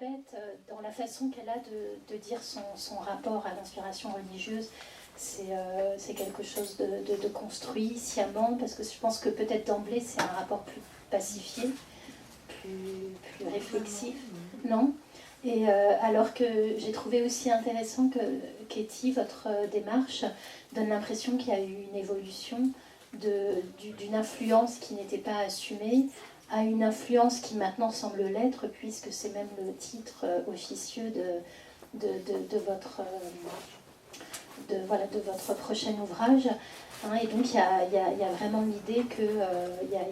Elisabeth, dans la façon qu'elle a de dire son rapport à l'inspiration religieuse. C'est quelque chose de construit sciemment, parce que je pense que peut-être d'emblée c'est un rapport plus pacifié, plus réflexif, non? Et alors que j'ai trouvé aussi intéressant que Katie, votre démarche donne l'impression qu'il y a eu une évolution d'une influence qui n'était pas assumée à une influence qui maintenant semble l'être, puisque c'est même le titre officieux de votre prochain ouvrage. Hein, et donc il y a vraiment l'idée qu'il y a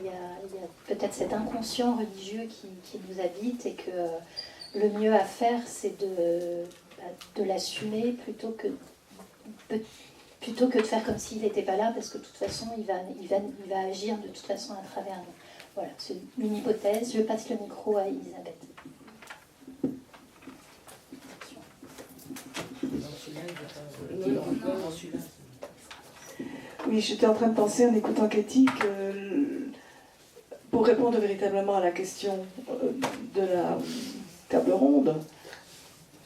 peut-être cet inconscient religieux qui nous habite, et que le mieux à faire, c'est de l'assumer plutôt que de faire comme s'il n'était pas là, parce que de toute façon, il va agir de toute façon à travers nous. Voilà, c'est une hypothèse. Je passe le micro à Elisabeth. Oui, j'étais en train de penser en écoutant Katie que pour répondre véritablement à la question de la table ronde,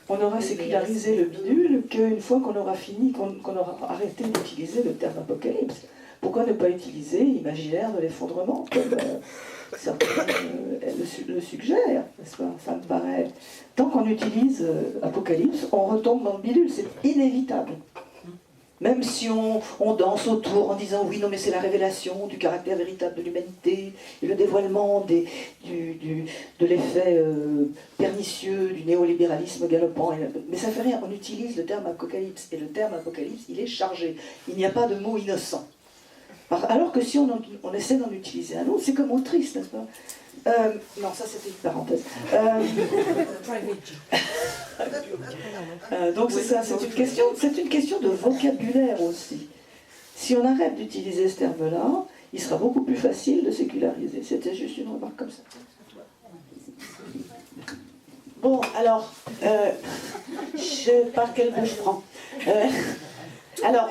on aura sécularisé le bidule qu'une fois qu'on aura fini, qu'on aura arrêté d'utiliser le terme apocalypse. Pourquoi ne pas utiliser imaginaire de l'effondrement, comme certains le suggèrent, n'est-ce pas? Ça me paraît... Tant qu'on utilise apocalypse, on retombe dans le bidule, c'est inévitable. Même si on danse autour en disant oui, non, mais c'est la révélation du caractère véritable de l'humanité et le dévoilement de l'effet pernicieux du néolibéralisme galopant. Mais ça fait rien, on utilise le terme apocalypse, et le terme apocalypse, il est chargé. Il n'y a pas de mot innocent. Alors que si on essaie d'en utiliser un autre, c'est comme autrice, n'est-ce pas? Non, ça c'était une parenthèse. Donc c'est ça, c'est une question de vocabulaire aussi. Si on arrête d'utiliser ce terme-là, il sera beaucoup plus facile de séculariser. C'était juste une remarque comme ça. Bon, alors, par quel bout je prends alors,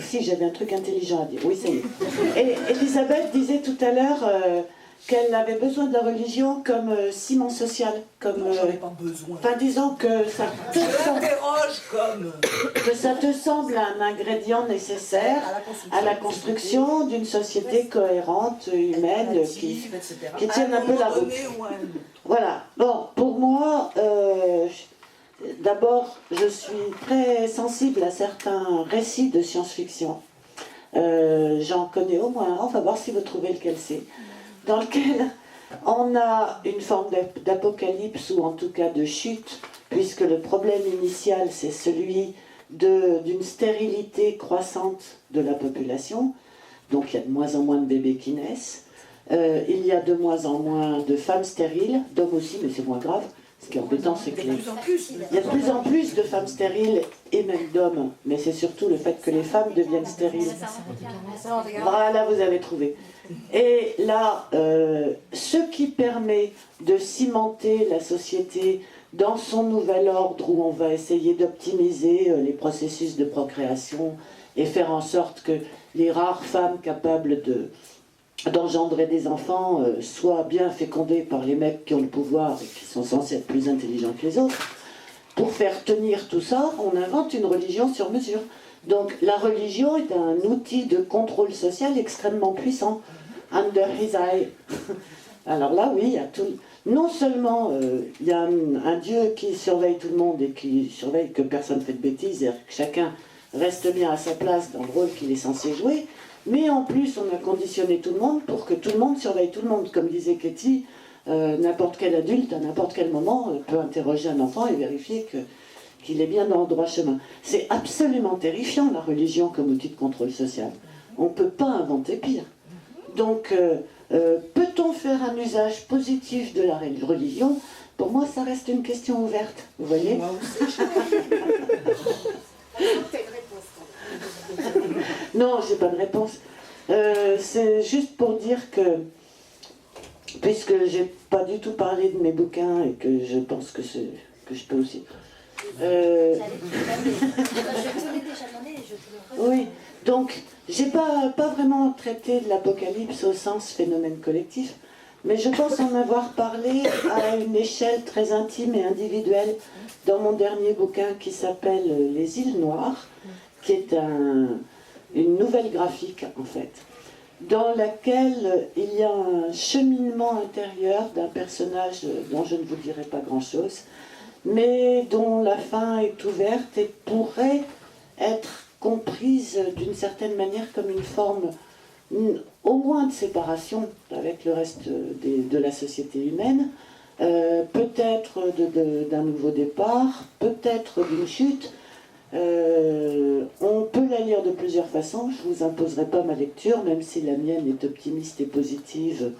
si j'avais un truc intelligent à dire, oui, ça y est. Et Elisabeth disait tout à l'heure qu'elle avait besoin de la religion comme ciment social, comme. J'en ai pas besoin. Enfin, disons que ça te semble un ingrédient nécessaire à la construction d'une société cohérente, humaine, qui tienne un peu la route. Voilà. Bon, pour moi. D'abord, je suis très sensible à certains récits de science-fiction. J'en connais au moins un, on va voir si vous trouvez lequel c'est, dans lequel on a une forme d'apocalypse, ou en tout cas de chute, puisque le problème initial, c'est celui d'une stérilité croissante de la population. Donc il y a de moins en moins de bébés qui naissent. Il y a de moins en moins de femmes stériles, d'hommes aussi, mais c'est moins grave. Ce qui est embêtant, c'est qu'il y a de plus en plus de femmes stériles et même d'hommes, mais c'est surtout le fait que les femmes deviennent stériles. Voilà, vous avez trouvé. Et là, ce qui permet de cimenter la société dans son nouvel ordre, où on va essayer d'optimiser les processus de procréation et faire en sorte que les rares femmes capables d'engendrer des enfants soient bien fécondées par les mecs qui ont le pouvoir et qui sont censés être plus intelligents que les autres. Pour faire tenir tout ça, on invente une religion sur mesure. Donc la religion est un outil de contrôle social extrêmement puissant. Under his eye. Alors là, oui, il y a tout. Non seulement il y a un Dieu qui surveille tout le monde et qui surveille que personne ne fait de bêtises, et que chacun reste bien à sa place dans le rôle qu'il est censé jouer, mais en plus, on a conditionné tout le monde pour que tout le monde surveille tout le monde. Comme disait Katie, n'importe quel adulte, à n'importe quel moment, peut interroger un enfant et vérifier qu'il est bien dans le droit chemin. C'est absolument terrifiant, la religion comme outil de contrôle social. On ne peut pas inventer pire. Donc, peut-on faire un usage positif de la religion? Pour moi, ça reste une question ouverte. Vous voyez? Moi aussi, Non, j'ai pas de réponse. C'est juste pour dire que, puisque j'ai pas du tout parlé de mes bouquins et que je pense que je peux aussi. Oui, donc j'ai pas vraiment traité de l'apocalypse au sens phénomène collectif, mais je pense en avoir parlé à une échelle très intime et individuelle dans mon dernier bouquin qui s'appelle Les îles Noires, qui est une nouvelle graphique en fait, dans laquelle il y a un cheminement intérieur d'un personnage dont je ne vous dirai pas grand-chose, mais dont la fin est ouverte et pourrait être comprise d'une certaine manière comme une forme au moins de séparation avec le reste de la société humaine, peut-être d'un nouveau départ, peut-être d'une chute. On peut la lire de plusieurs façons, je ne vous imposerai pas ma lecture, même si la mienne est optimiste et positive,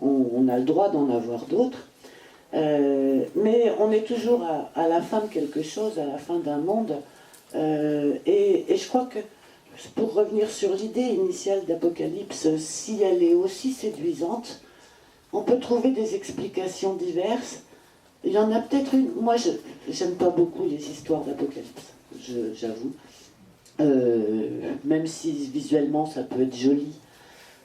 on a le droit d'en avoir d'autres. Mais on est toujours à la fin de quelque chose, à la fin d'un monde, et je crois que, pour revenir sur l'idée initiale d'Apocalypse, si elle est aussi séduisante, on peut trouver des explications diverses. Il y en a peut-être une. Moi, je n'aime pas beaucoup les histoires d'Apocalypse, j'avoue. Même si visuellement ça peut être joli.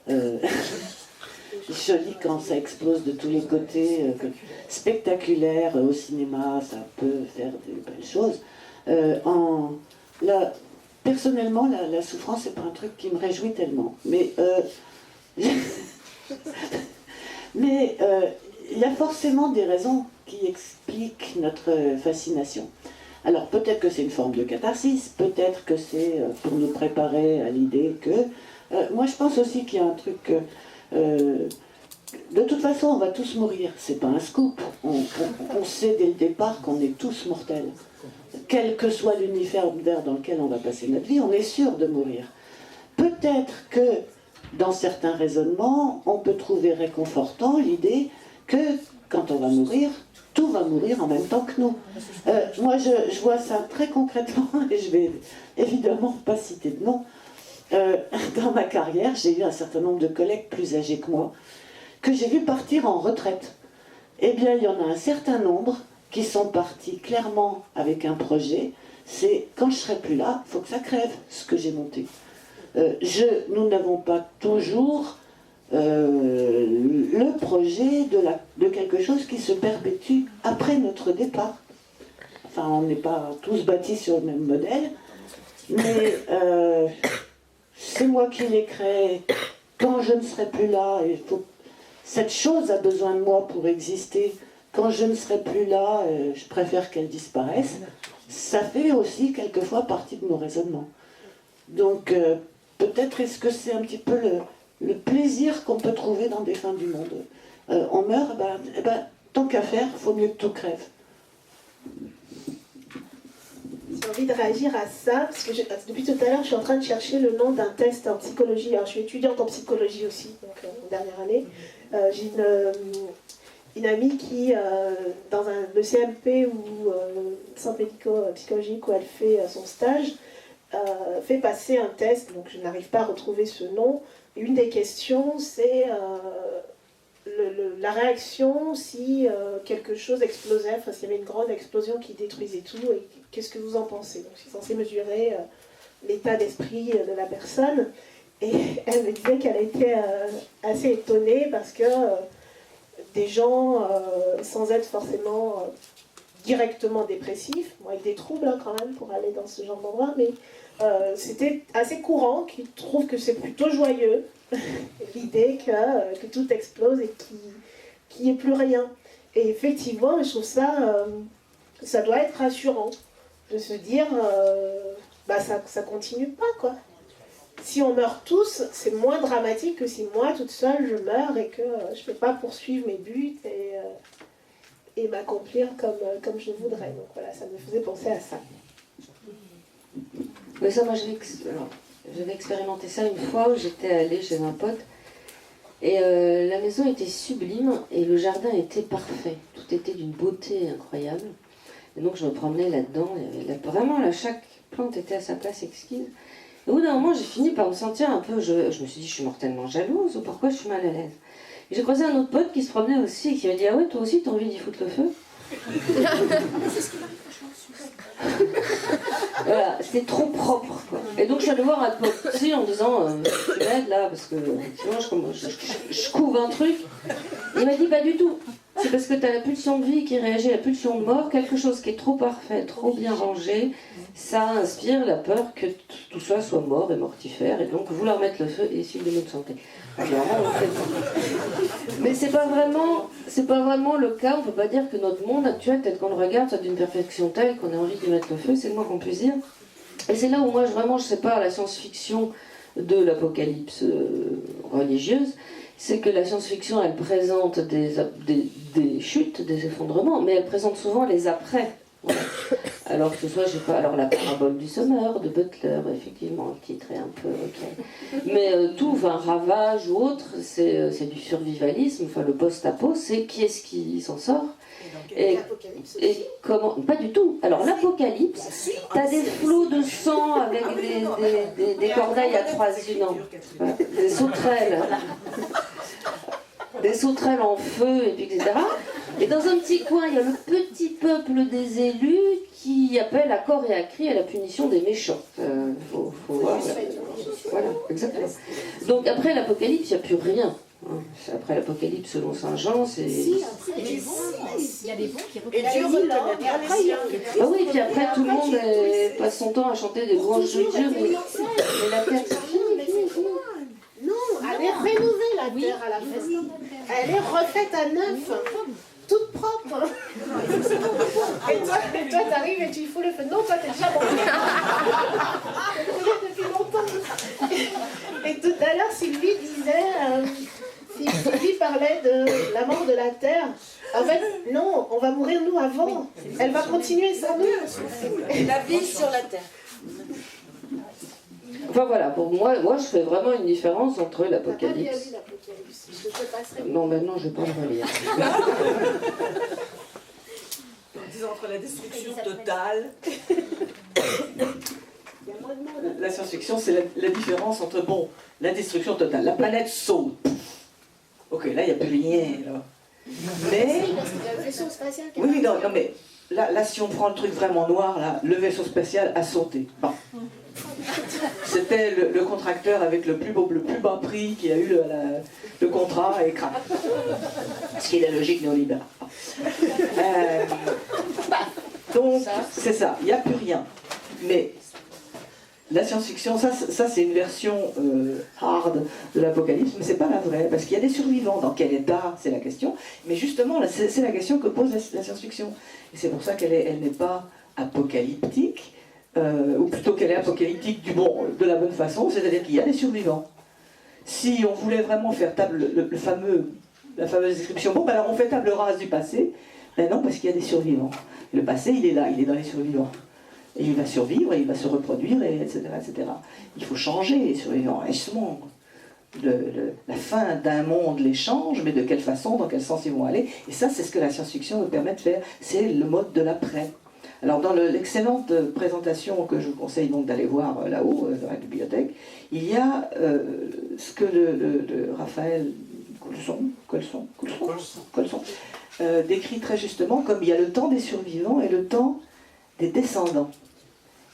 Joli quand ça explose de tous les côtés, spectaculaire au cinéma, ça peut faire de belles choses. Personnellement, la souffrance, c'est pas un truc qui me réjouit tellement. Mais il y a forcément des raisons qui expliquent notre fascination. Alors peut-être que c'est une forme de catharsis, peut-être que c'est pour nous préparer à l'idée que... moi je pense aussi qu'il y a un truc... de toute façon, on va tous mourir, c'est pas un scoop. On sait dès le départ qu'on est tous mortels. Quel que soit l'univers dans lequel on va passer notre vie, on est sûr de mourir. Peut-être que dans certains raisonnements, on peut trouver réconfortant l'idée que quand on va mourir, tout va mourir en même temps que nous. Moi, je vois ça très concrètement, et je vais évidemment pas citer de nom. Dans ma carrière, j'ai eu un certain nombre de collègues plus âgés que moi, que j'ai vu partir en retraite. Eh bien, il y en a un certain nombre qui sont partis clairement avec un projet, c'est quand je serai plus là, il faut que ça crève, ce que j'ai monté. Nous n'avons pas toujours le projet de quelque chose qui se perpétue après notre départ. Enfin, on n'est pas tous bâtis sur le même modèle, mais c'est moi qui l'ai créé. Quand je ne serai plus là, cette chose a besoin de moi pour exister. Quand je ne serai plus là, je préfère qu'elle disparaisse. Ça fait aussi quelquefois partie de nos raisonnements. Donc, peut-être est-ce que c'est un petit peu le plaisir qu'on peut trouver dans des fins du monde. On meurt, tant qu'à faire, il faut mieux que tout crève. J'ai envie de réagir à ça, parce que depuis tout à l'heure, je suis en train de chercher le nom d'un test en psychologie. Alors, je suis étudiante en psychologie aussi, donc en dernière année. J'ai une amie qui, dans le CMP ou centre médico-psychologique où elle fait son stage, fait passer un test, donc je n'arrive pas à retrouver ce nom. Et une des questions, c'est la réaction si quelque chose explosait, enfin s'il y avait une grande explosion qui détruisait tout, et qu'est-ce que vous en pensez? Donc c'est censé mesurer l'état d'esprit de la personne. Et elle me disait qu'elle était assez étonnée parce que des gens, sans être forcément directement dépressifs, avec des troubles quand même pour aller dans ce genre d'endroit, mais c'était assez courant qu'ils trouvent que c'est plutôt joyeux, l'idée que tout explose et qu'il n'y ait plus rien. Et effectivement, je trouve ça doit être rassurant de se dire, ça continue pas, quoi. Si on meurt tous, c'est moins dramatique que si moi, toute seule, je meurs et que je ne peux pas poursuivre mes buts et m'accomplir comme je voudrais. Donc voilà, ça me faisait penser à ça. Oui, ça, moi, j'avais expérimenté ça une fois où j'étais allée chez un pote. Et la maison était sublime et le jardin était parfait. Tout était d'une beauté incroyable. Et donc, je me promenais là-dedans. Vraiment, chaque plante était à sa place exquise. Et au bout d'un moment, j'ai fini par me sentir un peu... Je me suis dit, je suis mortellement jalouse ou pourquoi je suis mal à l'aise. Et j'ai croisé un autre pote qui se promenait aussi et qui m'a dit, ah ouais, toi aussi, t'as envie d'y foutre le feu? Voilà, c'est trop propre, quoi. Et donc je suis allée voir un psy en disant tu m'aides là, parce que sinon je couvre un truc. Il m'a dit pas du tout. C'est parce que tu as la pulsion de vie qui réagit à la pulsion de mort, quelque chose qui est trop parfait, trop bien rangé, ça inspire la peur que tout ça soit mort et mortifère, et donc vouloir mettre le feu et essayer de notre santé. Alors, mais c'est pas vraiment le cas. On peut pas dire que notre monde actuel, peut-être qu'on le regarde, soit d'une perfection telle qu'on a envie d'y mettre le feu, c'est le moins qu'on puisse dire. Et c'est là où moi je sépare la science-fiction de l'apocalypse religieuse. C'est que la science-fiction, elle présente des chutes, des effondrements, mais elle présente souvent les après. Voilà. Alors que ce soit, je sais pas, alors la parabole du sommeur de Butler, effectivement, le titre est un peu ok. Mais tout, enfin, Ravage ou autre, c'est du survivalisme, enfin le post-apo, c'est qui est-ce qui s'en sort et comment. Pas du tout. Alors l'apocalypse, t'as des flots de sang avec des cordailles à trois yeux, des sauterelles. Des sauterelles en feu, et puis etc. Et dans un petit coin, il y a le petit peuple des élus qui appelle à corps et à cri à la punition des méchants. Faut voir. Voilà, exactement. Donc après l'apocalypse, il n'y a plus rien. Après l'apocalypse, selon Saint Jean, c'est... Il y a des bons qui reconnaissent. Ah oui, puis après tout le monde passe son temps à chanter des louanges de Dieu, mais la terre, c'est fini. Non, elle est rénovée la terre à la fin. Elle est refaite à neuf, toute propre. Et toi t'arrives et tu fous le feu. Non, toi t'es déjà bon. Depuis longtemps. Et tout à l'heure, Sylvie disait, Sylvie parlait de la mort de la terre. En fait, non, on va mourir nous avant. Elle va continuer sans nous. La vie sur la terre. Enfin voilà, pour moi je fais vraiment une différence entre l'apocalypse. T'as pas bien vu l'apocalypse, parce que je passerai. Non, maintenant je vais pas le relire. Disons entre la destruction totale. La science-fiction, c'est la différence entre, bon, la destruction totale. La planète saute. Ok, là, il n'y a plus rien. Là. Mais... Le vaisseau spatial. Oui, non, mais là, si on prend le truc vraiment noir, là, le vaisseau spatial a sauté. Bon. C'était le contracteur avec le plus bas prix qui a eu le contrat et crac. Ce qui est la logique néolibérale. Donc, c'est ça, il n'y a plus rien. Mais la science-fiction, ça c'est une version hard de l'apocalypse, mais c'est pas la vraie, parce qu'il y a des survivants. Dans quel état, c'est la question. Mais justement, c'est la question que pose la science-fiction. Et c'est pour ça elle n'est pas apocalyptique. Ou plutôt qu'elle est apocalyptique de la bonne façon, c'est-à-dire qu'il y a des survivants. Si on voulait vraiment faire la fameuse description, bon, ben alors on fait table rase du passé, ben non, parce qu'il y a des survivants. Le passé, il est là, il est dans les survivants. Et il va survivre, et il va se reproduire, etc., etc. Il faut changer les survivants. Et justement, la fin d'un monde les change, mais de quelle façon, dans quel sens ils vont aller. Et ça, c'est ce que la science-fiction nous permet de faire. C'est le mode de l'après. Alors dans l'excellente présentation que je vous conseille donc d'aller voir là-haut, dans la bibliothèque, il y a ce que le Raphaël Colson décrit très justement comme il y a le temps des survivants et le temps des descendants.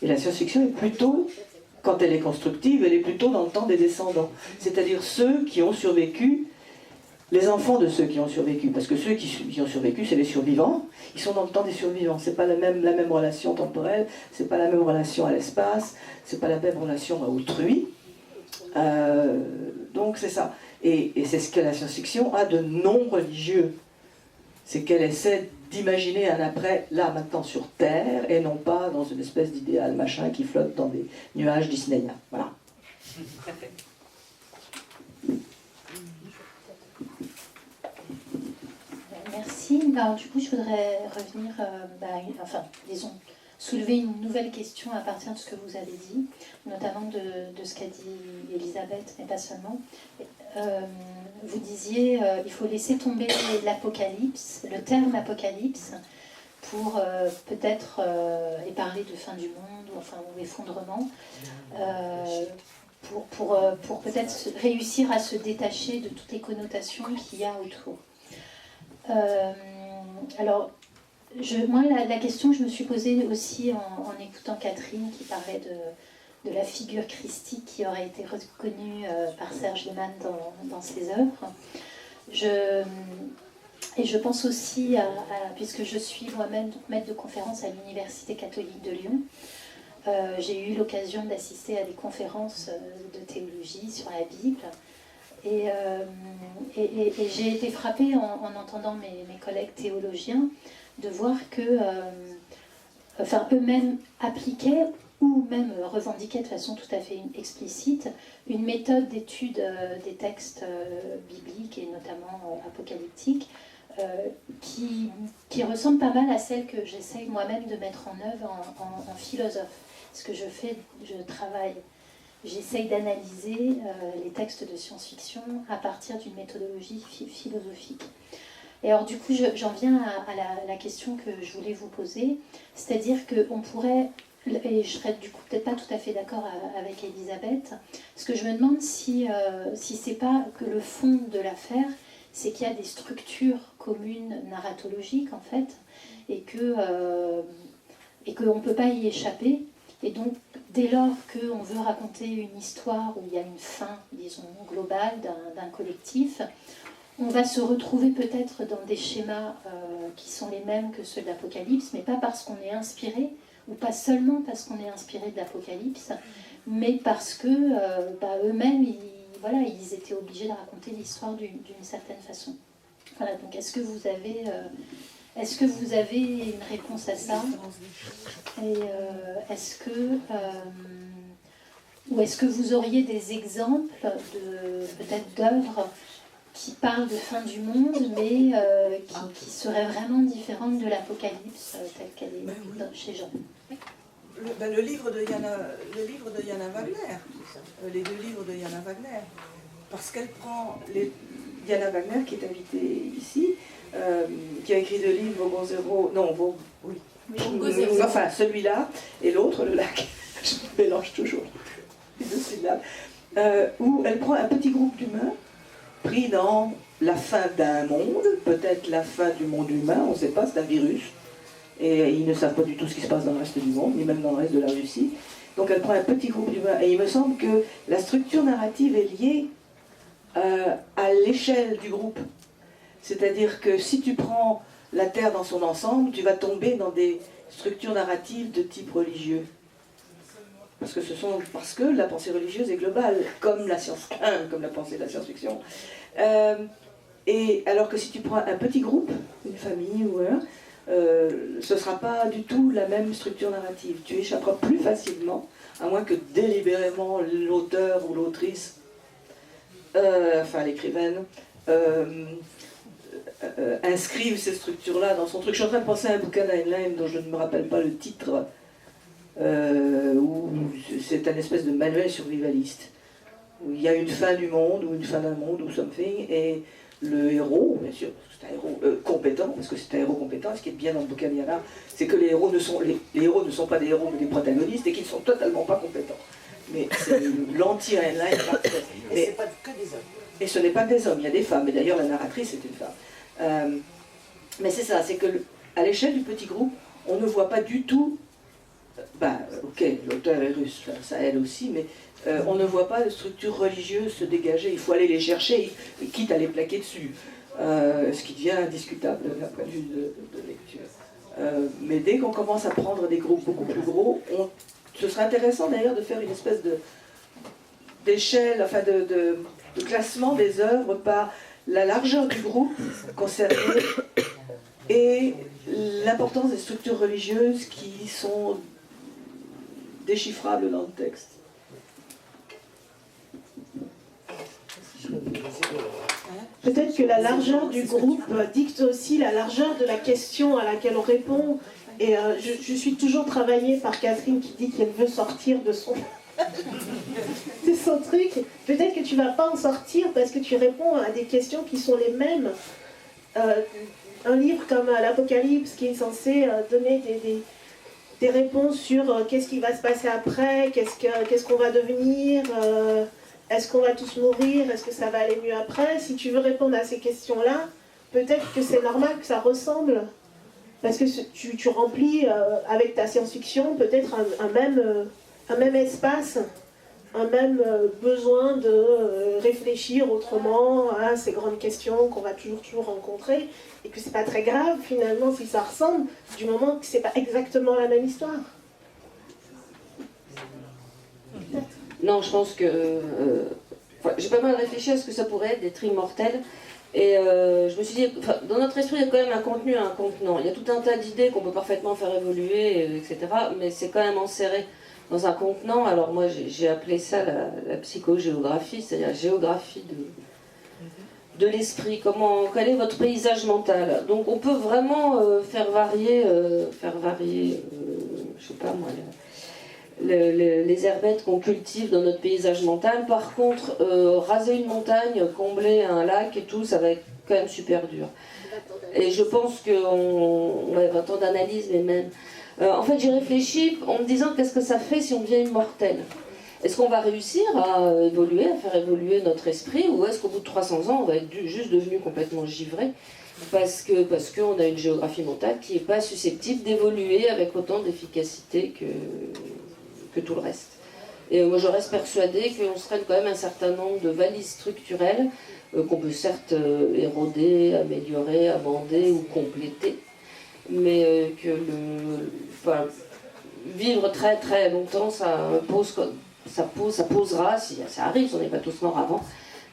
Et la science-fiction est plutôt, quand elle est constructive, elle est plutôt dans le temps des descendants. C'est-à-dire ceux qui ont survécu, les enfants de ceux qui ont survécu, parce que ceux qui ont survécu, c'est les survivants, ils sont dans le temps des survivants. C'est pas la même relation temporelle, c'est pas la même relation à l'espace, c'est pas la même relation à autrui. Donc c'est ça. Et c'est ce que la science-fiction a de non religieux. C'est qu'elle essaie d'imaginer un après, là, maintenant, sur Terre, et non pas dans une espèce d'idéal machin qui flotte dans des nuages disneyiens. Voilà. Merci. Alors, du coup, je voudrais revenir, soulever une nouvelle question à partir de ce que vous avez dit, notamment de ce qu'a dit Elisabeth, mais pas seulement. Vous disiez il faut laisser tomber l'apocalypse, le terme apocalypse, pour peut-être, et parler de fin du monde, ou effondrement, pour peut-être réussir à se détacher de toutes les connotations qu'il y a autour. Alors, Moi, la question que je me suis posée aussi en écoutant Catherine qui parlait de la figure christique qui aurait été reconnue par Serge Lehmann dans ses œuvres. Et je pense aussi, puisque je suis moi-même maître de conférence à l'Université catholique de Lyon, j'ai eu l'occasion d'assister à des conférences de théologie sur la Bible. Et j'ai été frappée en entendant mes collègues théologiens de voir que, eux-mêmes appliquaient ou même revendiquaient de façon tout à fait explicite une méthode d'étude des textes bibliques et notamment apocalyptiques qui ressemble pas mal à celle que j'essaye moi-même de mettre en œuvre en philosophe. Ce que je fais, je travaille. J'essaye d'analyser les textes de science-fiction à partir d'une méthodologie philosophique. Et alors du coup, j'en viens à la question que je voulais vous poser, c'est-à-dire qu'on pourrait, et je serais du coup peut-être pas tout à fait d'accord avec Elisabeth, parce que je me demande si c'est pas que le fond de l'affaire, c'est qu'il y a des structures communes narratologiques en fait, et qu'on ne peut pas y échapper. Et donc, dès lors qu'on veut raconter une histoire où il y a une fin, disons, globale d'un collectif, on va se retrouver peut-être dans des schémas qui sont les mêmes que ceux de l'Apocalypse, mais pas parce qu'on est inspiré, ou pas seulement parce qu'on est inspiré de l'Apocalypse, mais parce que eux-mêmes, ils étaient obligés de raconter l'histoire d'une certaine façon. Voilà, donc est-ce que vous avez une réponse à ça? Et est-ce que vous auriez des exemples peut-être d'œuvres qui parlent de fin du monde, mais qui seraient vraiment différentes de l'Apocalypse telle qu'elle est chez Jean? Le livre de Jana Wagner, les deux livres de Jana Wagner, parce qu'elle prend Jana Wagner, qui est invitée ici, qui a écrit deux livres, Vogon Zéro, non, enfin celui-là, et l'autre, Le Lac, je mélange toujours les deux syllabes, où elle prend un petit groupe d'humains pris dans la fin d'un monde, peut-être la fin du monde humain, on ne sait pas, c'est un virus, et ils ne savent pas du tout ce qui se passe dans le reste du monde, ni même dans le reste de la Russie. Donc elle prend un petit groupe d'humains, et il me semble que la structure narrative est liée à l'échelle du groupe. C'est-à-dire que si tu prends la Terre dans son ensemble, tu vas tomber dans des structures narratives de type religieux. Parce que la pensée religieuse est globale, comme la pensée de la science-fiction. Et alors que si tu prends un petit groupe, une famille ou ce ne sera pas du tout la même structure narrative. Tu échapperas plus facilement, à moins que délibérément l'auteur ou l'autrice, l'écrivaine, inscrivent ces structures-là dans son truc. Je suis en train de penser à un bouquin d'Heinlein dont je ne me rappelle pas le titre, où c'est un espèce de manuel survivaliste, où il y a une fin du monde, ou une fin d'un monde, ou something, et le héros, bien sûr, parce que c'est un héros compétent, parce que c'est un héros compétent, ce qui est bien dans le bouquin d'Iana, c'est que les héros ne sont pas des héros, mais des protagonistes, et qu'ils ne sont totalement pas compétents. Mais c'est l'anti-Heinlein parfait. Et c'est pas que des hommes. Et ce n'est pas que des hommes, il y a des femmes, et d'ailleurs la narratrice est une femme. Mais c'est ça, c'est que à l'échelle du petit groupe, on ne voit pas du tout, ok, l'auteur est russe, ça aide aussi, mais on ne voit pas de structure religieuse se dégager, il faut aller les chercher, quitte à les plaquer dessus, ce qui devient indiscutable d'un point de vue de lecture. Mais dès qu'on commence à prendre des groupes beaucoup plus gros, ce serait intéressant d'ailleurs de faire une espèce d'échelle, enfin de classement des œuvres par la largeur du groupe concerné et l'importance des structures religieuses qui sont déchiffrables dans le texte. Peut-être que la largeur du groupe dicte aussi la largeur de la question à laquelle on répond. Et je suis toujours travaillée par Catherine qui dit qu'elle veut sortir de son truc. Peut-être que tu ne vas pas en sortir parce que tu réponds à des questions qui sont les mêmes. Un livre comme l'Apocalypse qui est censé donner des réponses sur qu'est-ce qui va se passer après, qu'est-ce qu'on va devenir, est-ce qu'on va tous mourir, est-ce que ça va aller mieux après. Si tu veux répondre à ces questions-là, peut-être que c'est normal que ça ressemble Parce que tu remplis avec ta science-fiction peut-être un même espace, un même besoin de réfléchir autrement à ces grandes questions qu'on va toujours rencontrer, et que c'est pas très grave finalement si ça ressemble, du moment que c'est pas exactement la même histoire. Non, je pense que... j'ai pas mal réfléchi à ce que ça pourrait être d'être immortel. Et je me suis dit, dans notre esprit, il y a quand même un contenu et un contenant. Il y a tout un tas d'idées qu'on peut parfaitement faire évoluer, etc. Mais c'est quand même enserré dans un contenant. Alors moi, j'ai appelé ça la psychogéographie, c'est-à-dire la géographie de l'esprit. Quel est votre paysage mental? Donc on peut vraiment faire varier, je sais pas moi, les herbettes qu'on cultive dans notre paysage mental. Par contre, raser une montagne, combler un lac et tout, ça va être quand même super dur. Et je pense qu'on va 20 ans d'analyse, mais même... en fait, j'ai réfléchi en me disant qu'est-ce que ça fait si on devient immortel? Est-ce qu'on va réussir à évoluer, à faire évoluer notre esprit, ou est-ce qu'au bout de 300 ans, on va être juste devenu complètement givré parce qu'on a une géographie mentale qui n'est pas susceptible d'évoluer avec autant d'efficacité que tout le reste. Et moi je reste persuadée qu'on se traîne quand même un certain nombre de valises structurelles qu'on peut certes éroder, améliorer, amender ou compléter, mais vivre très très longtemps, ça posera, si ça arrive, on n'est pas tous morts avant,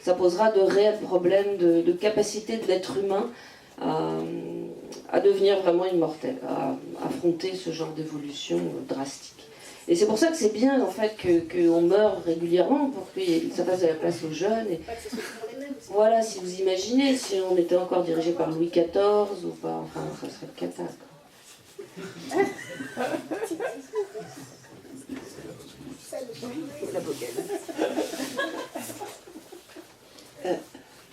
ça posera de réels problèmes de capacité de l'être humain à devenir vraiment immortel, à affronter ce genre d'évolution drastique. Et c'est pour ça que c'est bien en fait qu'on meurt régulièrement pour que ça fasse de la place aux jeunes. Et voilà, si vous imaginez, si on était encore dirigé par Louis XIV ou pas, enfin, ça serait le cata.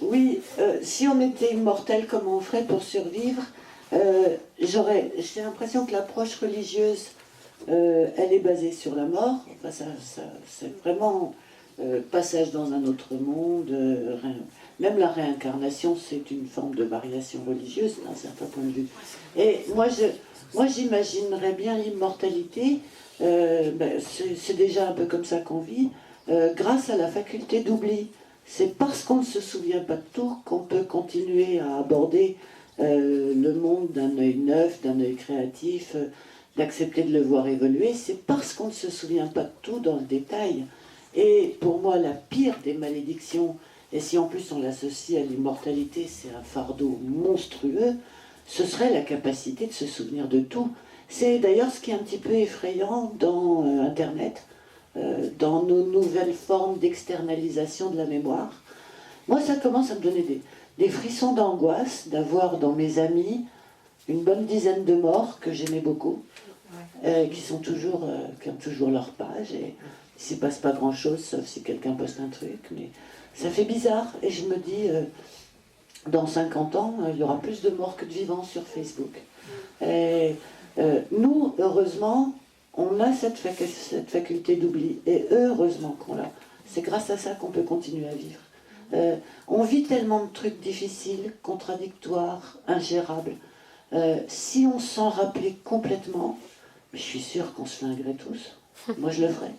Oui, si on était immortel, comment on ferait pour survivre? J'ai l'impression que l'approche religieuse, elle est basée sur la mort. Enfin, c'est vraiment passage dans un autre monde. Même la réincarnation, c'est une forme de variation religieuse d'un certain point de vue. Et moi j'imaginerais bien l'immortalité. C'est déjà un peu comme ça qu'on vit, grâce à la faculté d'oubli. C'est parce qu'on ne se souvient pas de tout qu'on peut continuer à aborder le monde d'un œil neuf, d'un œil créatif, d'accepter de le voir évoluer. C'est parce qu'on ne se souvient pas de tout dans le détail. Et pour moi, la pire des malédictions, et si en plus on l'associe à l'immortalité, c'est un fardeau monstrueux, ce serait la capacité de se souvenir de tout. C'est d'ailleurs ce qui est un petit peu effrayant dans Internet, dans nos nouvelles formes d'externalisation de la mémoire. Moi, ça commence à me donner des frissons d'angoisse d'avoir dans mes amis une bonne dizaine de morts que j'aimais beaucoup, qui ont toujours leur page, et il ne s'y passe pas grand-chose, sauf si quelqu'un poste un truc, mais ça fait bizarre, et je me dis, dans 50 ans, il y aura plus de morts que de vivants sur Facebook. Et nous, heureusement, on a cette faculté d'oubli, et heureusement qu'on l'a. C'est grâce à ça qu'on peut continuer à vivre. On vit tellement de trucs difficiles, contradictoires, ingérables. Si on s'en rappelait complètement, je suis sûre qu'on se flinguerait tous. Moi, je le ferais.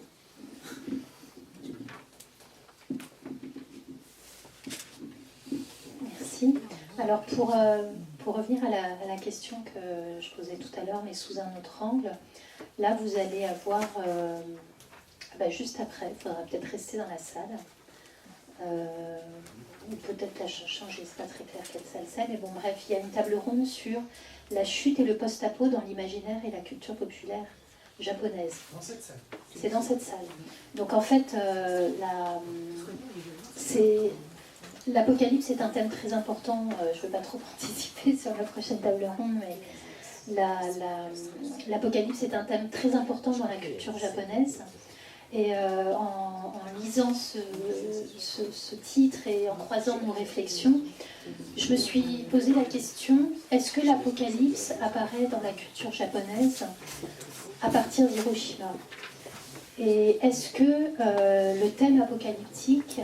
Merci. Alors, pour revenir à la question que je posais tout à l'heure, mais sous un autre angle, là, vous allez avoir, juste après, il faudra peut-être rester dans la salle, ou peut-être la changer, c'est pas très clair quelle salle c'est, mais bon, bref, il y a une table ronde sur la chute et le post-apo dans l'imaginaire et la culture populaire japonaise. Dans cette salle. C'est dans cette salle. Donc en fait, l'apocalypse est un thème très important. Je ne veux pas trop anticiper sur la prochaine table ronde, mais l'apocalypse est un thème très important dans la culture japonaise. Et en lisant ce titre et en croisant nos réflexions, je me suis posé la question, est-ce que l'apocalypse apparaît dans la culture japonaise à partir d'Hiroshima? Et est-ce que le thème apocalyptique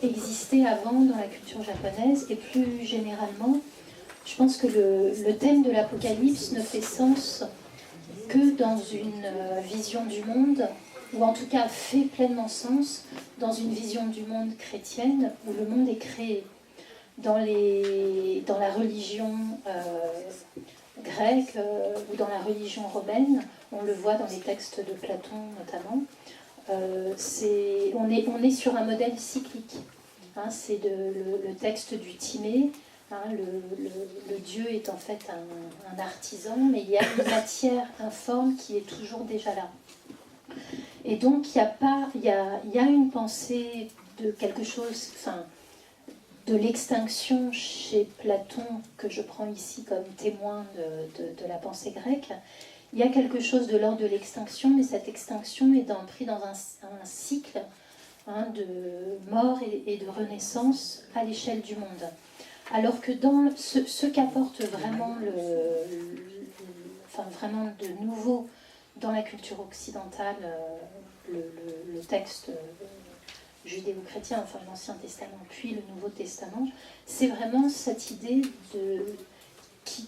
existait avant dans la culture japonaise? Et plus généralement, Je pense que le thème de l'Apocalypse ne fait sens que dans une vision du monde, ou en tout cas fait pleinement sens dans une vision du monde chrétienne, où le monde est créé. Dans la religion grecque ou dans la religion romaine, on le voit dans les textes de Platon notamment, on est sur un modèle cyclique. Hein, c'est le texte du Timée. Hein, le Dieu est en fait un artisan, mais il y a une matière informe qui est toujours déjà là. Et donc il y a une pensée de quelque chose, enfin, de l'extinction chez Platon, que je prends ici comme témoin de la pensée grecque. Il y a quelque chose de l'ordre de l'extinction, mais cette extinction est prise dans un cycle, hein, de mort et de renaissance à l'échelle du monde. Alors que dans ce qu'apporte vraiment vraiment de nouveau dans la culture occidentale, le texte judéo-chrétien, enfin l'Ancien Testament, puis le Nouveau Testament, c'est vraiment cette idée qui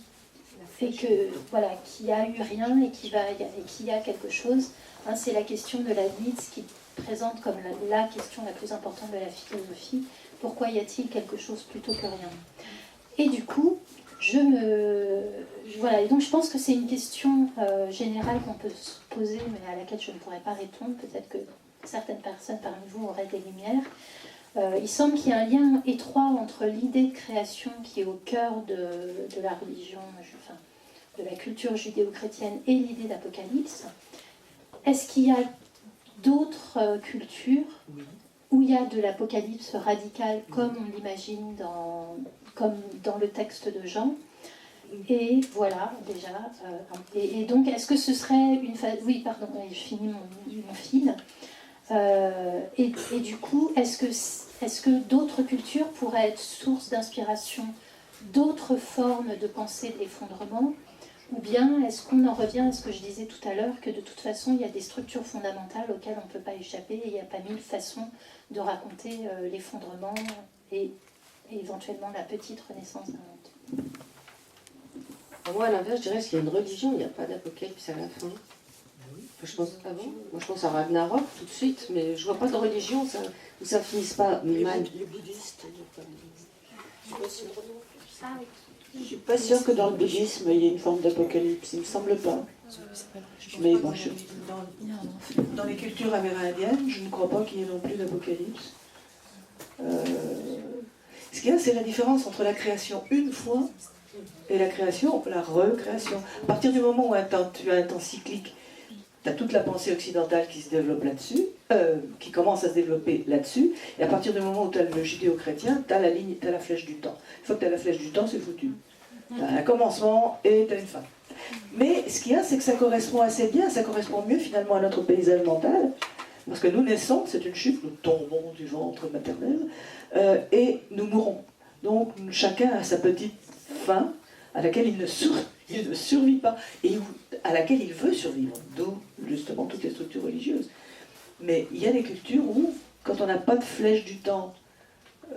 fait que voilà, qu'il n'y a eu rien et qu'il y a quelque chose. Hein, c'est la question de la Leibniz qui présente comme la question la plus importante de la philosophie. Pourquoi y a-t-il quelque chose plutôt que rien? Et du coup, voilà, et donc je pense que c'est une question générale qu'on peut se poser, mais à laquelle je ne pourrais pas répondre. Peut-être que certaines personnes parmi vous auraient des lumières. Il semble qu'il y a un lien étroit entre l'idée de création qui est au cœur de la religion, enfin, de la culture judéo-chrétienne, et l'idée d'Apocalypse. Est-ce qu'il y a d'autres cultures où il y a de l'Apocalypse radical, comme on l'imagine comme dans le texte de Jean? Et voilà, déjà. Et donc, est-ce que ce serait une phase... Oui, pardon, je finis mon fil. Et du coup, est-ce que d'autres cultures pourraient être source d'inspiration, d'autres formes de pensée d'effondrement? Ou bien est-ce qu'on en revient à ce que je disais tout à l'heure, que de toute façon, il y a des structures fondamentales auxquelles on ne peut pas échapper, et il n'y a pas mille façons de raconter l'effondrement et éventuellement la petite renaissance d'un monde? Moi, à l'inverse, je dirais qu'il y a une religion, il n'y a pas d'apocalypse à la fin. Je pense, ah bon, moi, je pense à Ragnarok tout de suite, mais je vois pas de religion où ça finisse pas mal. Les bouddhistes, je ne suis pas sûre que dans le bouddhisme, il y ait une forme d'apocalypse, il ne me semble pas. Mais bon, Dans les cultures amérindiennes, je ne crois pas qu'il y ait non plus d'apocalypse. Ce qu'il y a, c'est la différence entre la création une fois et la recréation. À partir du moment où tu as un temps cyclique, tu as toute la pensée occidentale qui se développe là-dessus, qui commence à se développer là-dessus, et à partir du moment où tu as le judéo-chrétien, tu as la flèche du temps. Une fois que tu as la flèche du temps, c'est foutu. Tu as un commencement et tu as une fin. Mais ce qu'il y a, c'est que ça correspond assez bien, ça correspond mieux finalement à notre paysage mental, parce que nous naissons, c'est une chute, nous tombons du ventre maternel, et nous mourons. Donc chacun a sa petite fin à laquelle il ne survit pas, et à laquelle il veut survivre, d'où justement toutes les structures religieuses. Mais il y a des cultures où, quand on n'a pas de flèche du temps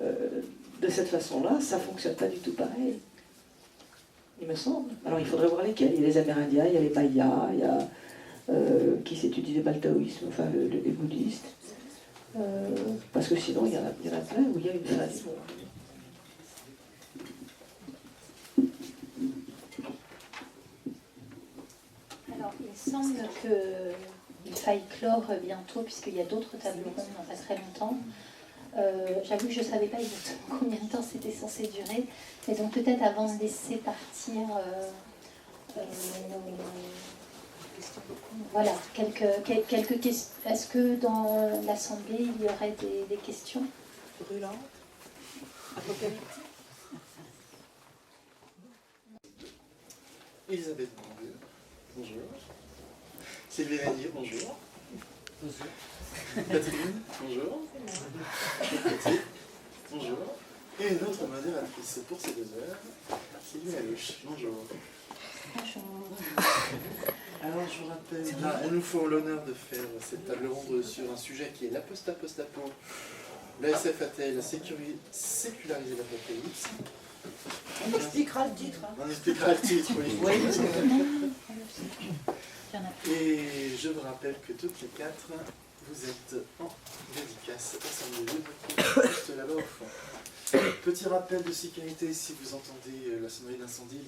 de cette façon-là, ça ne fonctionne pas du tout pareil. Il me semble. Alors il faudrait voir lesquels. Il y a les Amérindiens, il y a les Mayas, il y a qui s'étudie le taoïsme, enfin les bouddhistes. Parce que sinon, il y en a plein où il y a une fin du monde. Alors, il semble qu'il faille clore bientôt, puisqu'il y a d'autres tables rondes dans pas très longtemps. J'avoue que je ne savais pas exactement combien de temps c'était censé durer, mais donc peut-être avant de laisser partir voilà, quelques questions. Est-ce que dans l'Assemblée, il y aurait des questions? Brûlant. Apocalyptique. Elisabeth Bondieu, bonjour. Sylvie Régnier, bonjour. Bonjour. Catherine, bonjour. Cathy, bonjour. Et une autre modératrice pour ces 2 heures, Sylvie Lalouche, bonjour. Alors je vous rappelle, là, elles nous font l'honneur de faire cette table ronde sur un sujet qui est l'aposta-post-apo, la SFAT, la séculariser l'apocalypse. On expliquera le titre. Hein. On expliquera le titre, oui. Oui, parce que... Il y en a plus. Et je vous rappelle que toutes les quatre, vous êtes en dédicace au sein de lieu, juste là-bas au fond. Petit rappel de sécurité, si vous entendez la sonnerie d'incendie,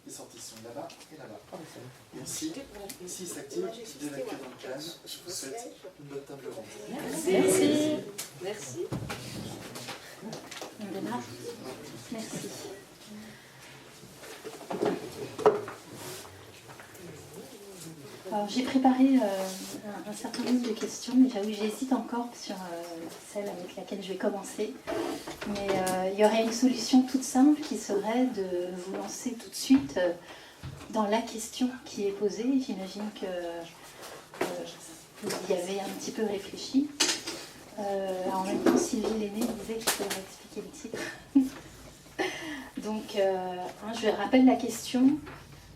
les sorties sont là-bas et là-bas. Merci. Si s'active, de la queue dans le calme, je vous souhaite une bonne table ronde. Merci. Merci. On démarre. Merci. Alors j'ai préparé un certain nombre de questions, mais j'avoue que j'hésite encore sur celle avec laquelle je vais commencer. Mais il y aurait une solution toute simple qui serait de vous lancer tout de suite dans la question qui est posée. J'imagine que vous y avez un petit peu réfléchi. En même temps, Sylvie Lenné disait qu'il faudrait expliquer le titre. Donc, je rappelle la question.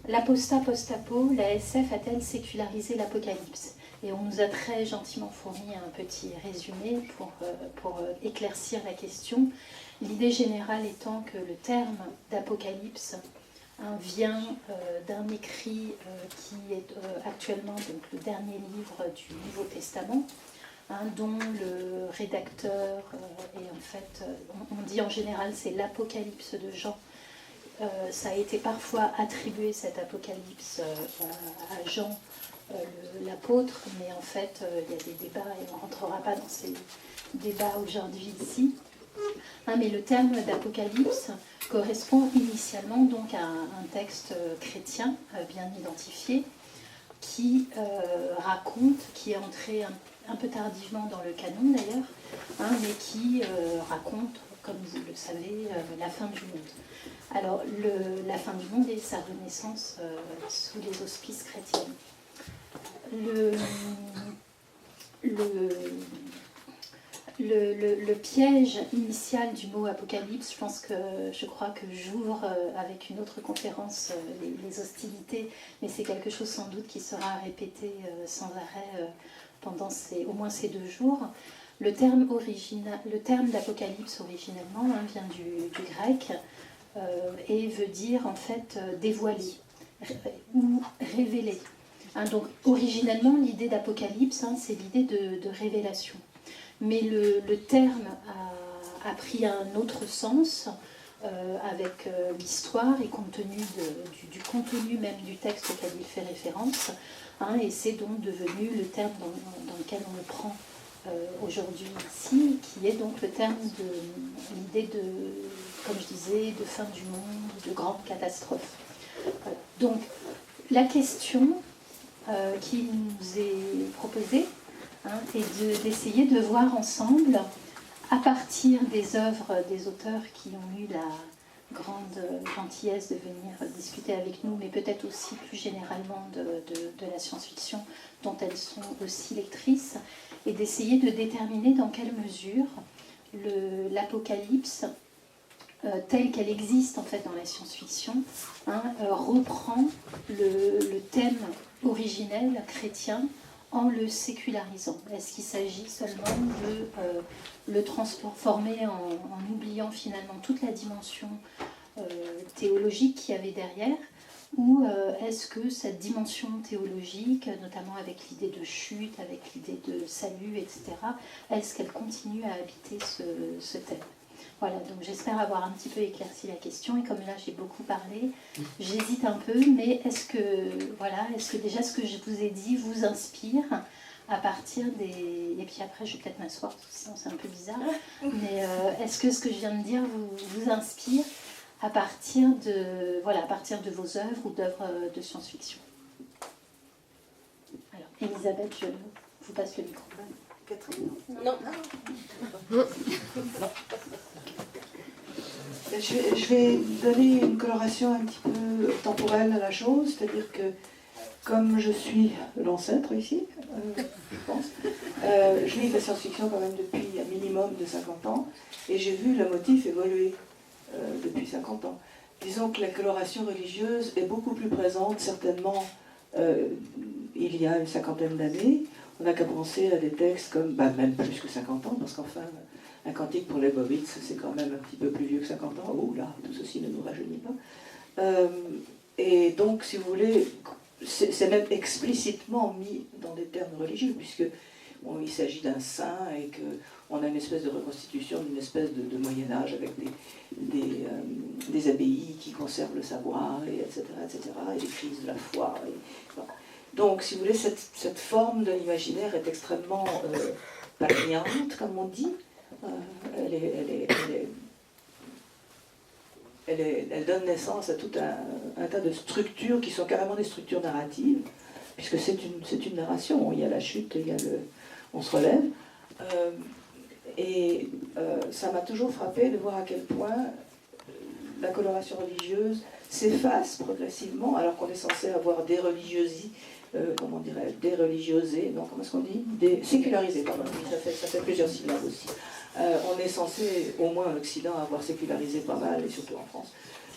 L'apostat post-apo, la SF a-t-elle sécularisé l'Apocalypse? Et on nous a très gentiment fourni un petit résumé pour éclaircir la question. L'idée générale étant que le terme d'Apocalypse vient d'un écrit qui est actuellement donc, le dernier livre du Nouveau Testament, dont le rédacteur est en fait, on dit en général c'est l'Apocalypse de Jean. Ça a été parfois attribué, cet Apocalypse, à Jean, l'apôtre, mais en fait, il y a des débats et on ne rentrera pas dans ces débats aujourd'hui ici. Mais le terme d'Apocalypse correspond initialement donc à un texte chrétien bien identifié qui raconte, qui est entré un peu tardivement dans le canon d'ailleurs, mais qui raconte, comme vous le savez, la fin du monde. Alors, la fin du monde et sa renaissance sous les auspices chrétiens. Le piège initial du mot apocalypse, je crois que j'ouvre avec une autre conférence les hostilités, mais c'est quelque chose sans doute qui sera répété sans arrêt pendant au moins ces 2 jours. Le terme d'apocalypse originellement vient du grec et veut dire en fait dévoiler ou révéler. Donc originellement l'idée d'apocalypse c'est l'idée de révélation. Mais le terme a pris un autre sens avec l'histoire et compte tenu du contenu même du texte auquel il fait référence. Et c'est donc devenu le terme dans lequel on le prend aujourd'hui ici, qui est donc le terme de l'idée de, comme je disais, de fin du monde, de grande catastrophe. Voilà. Donc la question qui nous est proposée est d'essayer de voir ensemble, à partir des œuvres des auteurs qui ont eu la grande gentillesse de venir discuter avec nous, mais peut-être aussi plus généralement de la science-fiction dont elles sont aussi lectrices, et d'essayer de déterminer dans quelle mesure l'Apocalypse, telle qu'elle existe en fait dans la science-fiction, reprend le thème originel chrétien en le sécularisant. Est-ce qu'il s'agit seulement de le transformer en oubliant finalement toute la dimension théologique qu'il y avait derrière, ou est-ce que cette dimension théologique, notamment avec l'idée de chute, avec l'idée de salut, etc., est-ce qu'elle continue à habiter ce thème? Voilà, donc j'espère avoir un petit peu éclairci la question, et comme là j'ai beaucoup parlé, j'hésite un peu, mais est-ce que déjà ce que je vous ai dit vous inspire à partir des... Et puis après je vais peut-être m'asseoir, sinon c'est un peu bizarre, mais est-ce que ce que je viens de dire vous inspire à partir de vos œuvres ou d'œuvres de science-fiction? Alors, Elisabeth, je vous passe le micro. Catherine? Non. Je vais donner une coloration un petit peu temporelle à la chose, c'est-à-dire que comme je suis l'ancêtre ici, je pense, je lis la science-fiction quand même depuis un minimum de 50 ans, et j'ai vu le motif évoluer depuis 50 ans. Disons que la coloration religieuse est beaucoup plus présente, certainement, il y a une 50aine d'années. On n'a qu'à penser à des textes comme, même plus que 50 ans, parce qu'enfin, Un cantique pour Leibowitz, c'est quand même un petit peu plus vieux que 50 ans. Oh là, tout ceci ne nous rajeunit pas. Et donc, si vous voulez, c'est même explicitement mis dans des termes religieux, puisque il s'agit d'un saint et qu'on a une espèce de reconstitution d'une espèce de Moyen-Âge avec des abbayes qui conservent le savoir, et etc., et des crises de la foi. Bon. Donc, si vous voulez, cette forme de l'imaginaire est extrêmement palpiante, comme on dit. Elle donne naissance à tout un tas de structures qui sont carrément des structures narratives, puisque c'est une narration. Il y a la chute, on se relève. Ça m'a toujours frappé de voir à quel point la coloration religieuse s'efface progressivement, alors qu'on est censé avoir déreligiosé, comment dirais-je, déreligiosé, non, comment est-ce qu'on dit, sécularisé, pardon, ça fait plusieurs syllabes aussi. On est censé, au moins en Occident, avoir sécularisé pas mal, et surtout en France,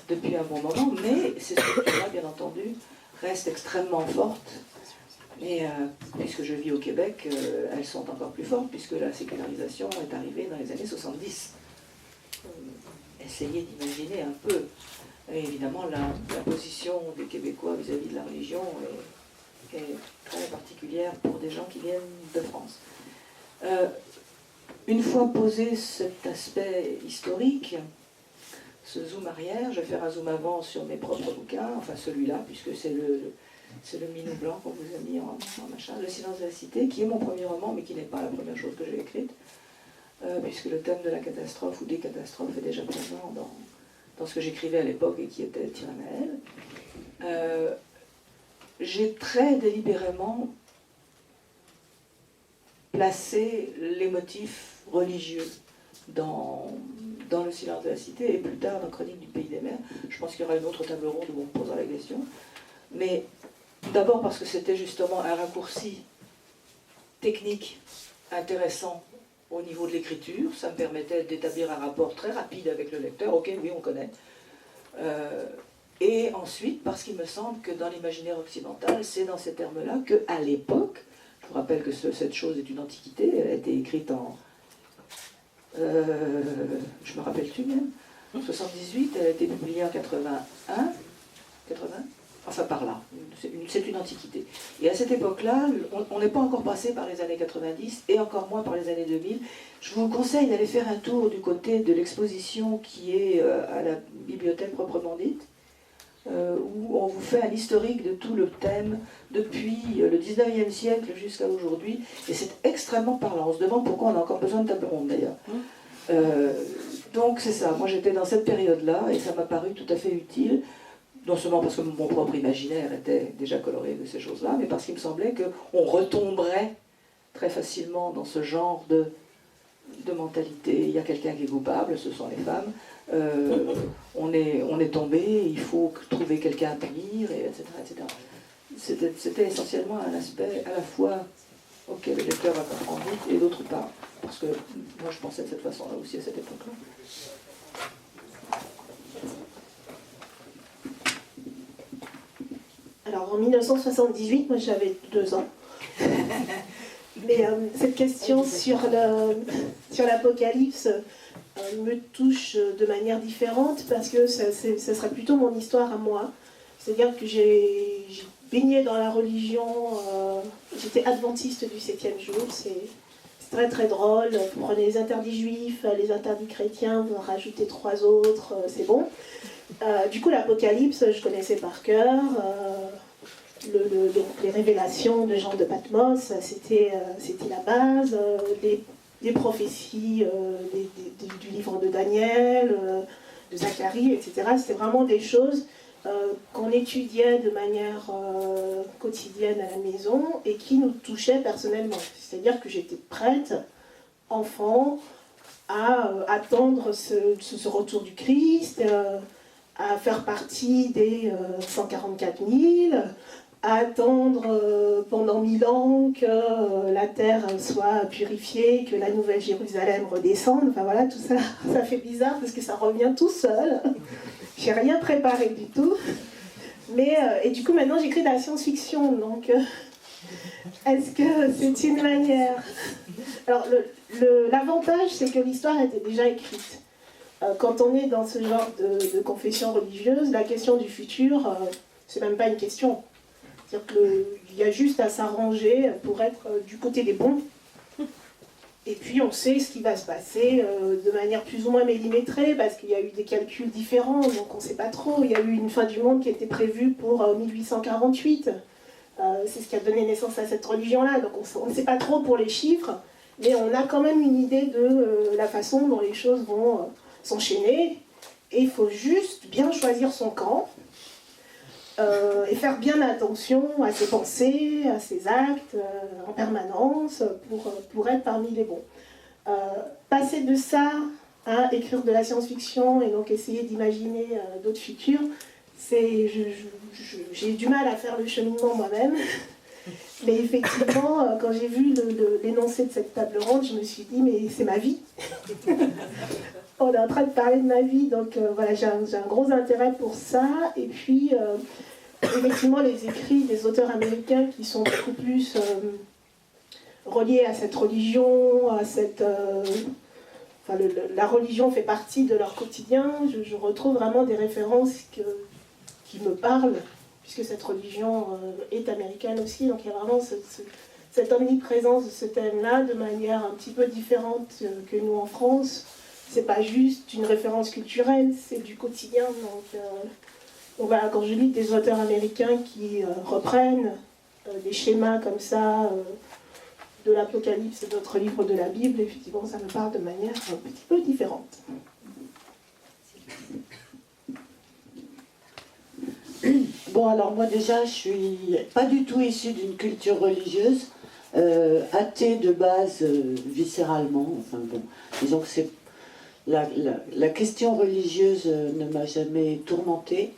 depuis un bon moment, mais ces structures-là, bien entendu, restent extrêmement fortes. Et puisque je vis au Québec, elles sont encore plus fortes, puisque la sécularisation est arrivée dans les années 70. Essayez d'imaginer un peu. Et évidemment, la position des Québécois vis-à-vis de la religion est très particulière pour des gens qui viennent de France. Une fois posé cet aspect historique, ce zoom arrière, je vais faire un zoom avant sur mes propres bouquins, enfin celui-là, puisque c'est le minou blanc qu'on vous a mis en machin, Le silence de la cité, qui est mon premier roman, mais qui n'est pas la première chose que j'ai écrite, puisque le thème de la catastrophe ou des catastrophes est déjà présent dans ce que j'écrivais à l'époque et qui était Tiranaël. J'ai très délibérément placé les motifs religieux dans Le silence de la cité et plus tard dans Chronique du pays des mers. Je pense qu'il y aura une autre table ronde où on me posera la question. Mais d'abord parce que c'était justement un raccourci technique intéressant au niveau de l'écriture. Ça me permettait d'établir un rapport très rapide avec le lecteur. Ok, oui, on connaît. Et ensuite, parce qu'il me semble que dans l'imaginaire occidental, c'est dans ces termes-là qu'à l'époque, je vous rappelle que cette chose est une antiquité, elle a été écrite en... je me rappelle-tu même 78, elle a été publiée en 81, 80, enfin par là, c'est une antiquité. Et à cette époque-là, on n'est pas encore passé par les années 90 et encore moins par les années 2000. Je vous conseille d'aller faire un tour du côté de l'exposition qui est à la bibliothèque proprement dite, où on vous fait un historique de tout le thème depuis le 19e siècle jusqu'à aujourd'hui, et c'est extrêmement parlant. On se demande pourquoi on a encore besoin de table ronde d'ailleurs. Donc c'est ça, moi j'étais dans cette période-là, et ça m'a paru tout à fait utile, non seulement parce que mon propre imaginaire était déjà coloré de ces choses-là, mais parce qu'il me semblait qu'on retomberait très facilement dans ce genre de mentalité. Il y a quelqu'un qui est coupable, ce sont les femmes. On est tombé, il faut trouver quelqu'un à punir, et etc. etc. C'était essentiellement un aspect à la fois auquel le lecteur va comprendre vite et d'autre part. Parce que moi je pensais de cette façon-là aussi à cette époque-là. Alors en 1978, moi j'avais 2 ans. Mais cette question sur l'Apocalypse me touche de manière différente parce que ça serait plutôt mon histoire à moi. C'est-à-dire que j'ai baigné dans la religion, j'étais adventiste du 7e jour, c'est très très drôle. Vous prenez les interdits juifs, les interdits chrétiens, vous en rajoutez 3 autres, c'est bon. Du coup l'Apocalypse, je connaissais par cœur. Les révélations de Jean de Patmos, c'était la base, les prophéties du livre de Daniel, de Zacharie, etc. C'était vraiment des choses qu'on étudiait de manière quotidienne à la maison et qui nous touchaient personnellement. C'est-à-dire que j'étais prête, enfant, à attendre ce retour du Christ, à faire partie des 144 000, à attendre pendant 1000 ans que la terre soit purifiée, que la nouvelle Jérusalem redescende. Enfin voilà, tout ça, ça fait bizarre parce que ça revient tout seul. J'ai rien préparé du tout. Mais, et du coup, maintenant, j'écris de la science-fiction. Donc, Est-ce que c'est une manière... Alors, l'avantage, c'est que l'histoire était déjà écrite. Quand on est dans ce genre de confession religieuse, la question du futur, c'est même pas une question. C'est-à-dire qu'il y a juste à s'arranger pour être du côté des bons. Et puis on sait ce qui va se passer de manière plus ou moins millimétrée, parce qu'il y a eu des calculs différents, donc on ne sait pas trop. Il y a eu une fin du monde qui était prévue pour 1848. C'est ce qui a donné naissance à cette religion-là. Donc on ne sait pas trop pour les chiffres, mais on a quand même une idée de la façon dont les choses vont s'enchaîner. Et il faut juste bien choisir son camp. Et faire bien attention à ses pensées, à ses actes en permanence pour être parmi les bons. Passer de ça à écrire de la science-fiction et donc essayer d'imaginer d'autres futurs, j'ai du mal à faire le cheminement moi-même. Mais effectivement, quand j'ai vu l'énoncé de cette table ronde, je me suis dit, mais c'est ma vie. On est en train de parler de ma vie, donc voilà, j'ai un gros intérêt pour ça. Et puis, effectivement, les écrits des auteurs américains qui sont beaucoup plus reliés à cette religion, à cette... la religion fait partie de leur quotidien. Je retrouve vraiment des références qui me parlent, puisque cette religion est américaine aussi. Donc il y a vraiment cette omniprésence de ce thème-là de manière un petit peu différente que nous en France. C'est pas juste une référence culturelle, c'est du quotidien. Donc voilà, quand je lis des auteurs américains qui reprennent des schémas comme ça de l'Apocalypse et d'autres livres de la Bible, effectivement, ça me parle de manière un petit peu différente. Bon, alors moi déjà, je suis pas du tout issue d'une culture religieuse, athée de base viscéralement. Enfin bon, disons que c'est la question religieuse ne m'a jamais tourmentée,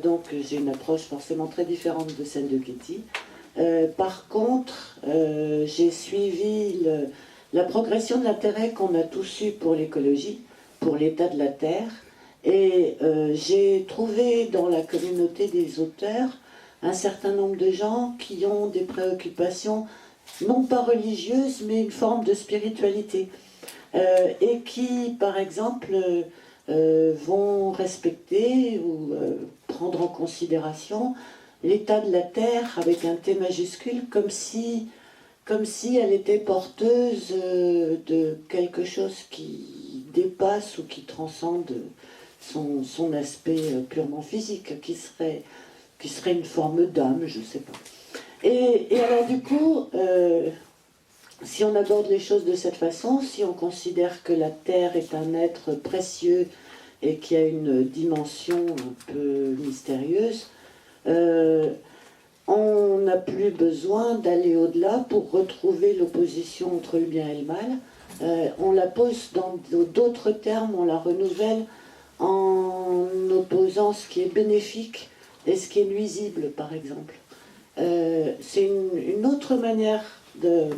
donc j'ai une approche forcément très différente de celle de Katie. Par contre, j'ai suivi la progression de l'intérêt qu'on a tous eu pour l'écologie, pour l'état de la Terre, et j'ai trouvé dans la communauté des auteurs un certain nombre de gens qui ont des préoccupations, non pas religieuses, mais une forme de spiritualité. Et qui, par exemple, vont respecter ou prendre en considération l'état de la Terre avec un T majuscule, comme si elle était porteuse de quelque chose qui dépasse ou qui transcende son aspect purement physique, qui serait une forme d'âme, je ne sais pas. Et alors du coup... si on aborde les choses de cette façon, si on considère que la Terre est un être précieux et qui a une dimension un peu mystérieuse, on n'a plus besoin d'aller au-delà pour retrouver l'opposition entre le bien et le mal. On la pose dans d'autres termes, on la renouvelle en opposant ce qui est bénéfique et ce qui est nuisible, par exemple. C'est une autre manière de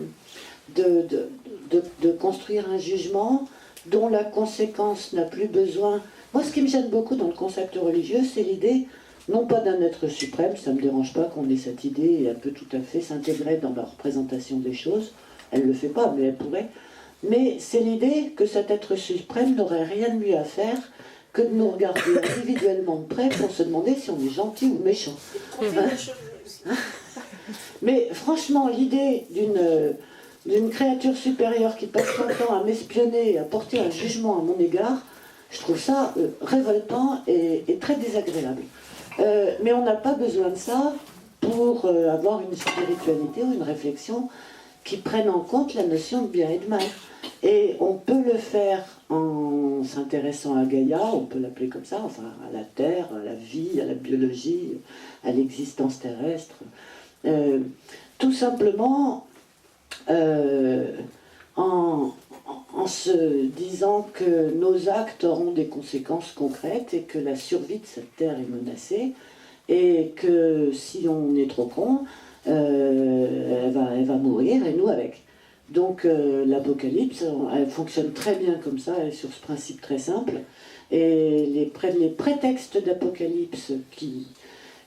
construire un jugement dont la conséquence n'a plus besoin. Moi, ce qui me gêne beaucoup dans le concept religieux, c'est l'idée, non pas d'un être suprême, ça ne me dérange pas qu'on ait cette idée, et elle peut tout à fait s'intégrer dans la représentation des choses, elle ne le fait pas, mais elle pourrait, mais c'est l'idée que cet être suprême n'aurait rien de mieux à faire que de nous regarder individuellement de près pour se demander si on est gentil ou méchant. Mais franchement, l'idée d'une créature supérieure qui passe son temps à m'espionner et à porter un jugement à mon égard, je trouve ça révoltant et très désagréable. Mais on n'a pas besoin de ça pour avoir une spiritualité ou une réflexion qui prenne en compte la notion de bien et de mal. Et on peut le faire en s'intéressant à Gaïa, on peut l'appeler comme ça, enfin à la Terre, à la vie, à la biologie, à l'existence terrestre. Tout simplement en se disant que nos actes auront des conséquences concrètes et que la survie de cette terre est menacée et que si on est trop con, elle va mourir et nous avec. Donc l'Apocalypse, elle fonctionne très bien comme ça, elle est sur ce principe très simple. Et les prétextes d'Apocalypse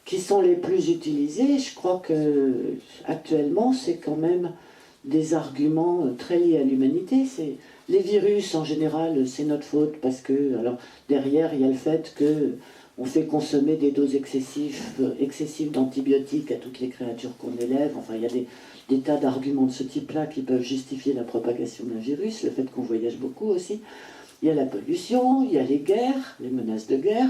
qui sont les plus utilisés, je crois que actuellement c'est quand même des arguments très liés à l'humanité. C'est les virus en général, c'est notre faute parce que alors derrière il y a le fait que on fait consommer des doses excessives d'antibiotiques à toutes les créatures qu'on élève. Enfin, il y a des tas d'arguments de ce type-là qui peuvent justifier la propagation d'un virus, le fait qu'on voyage beaucoup aussi. Il y a la pollution, il y a les guerres, les menaces de guerre.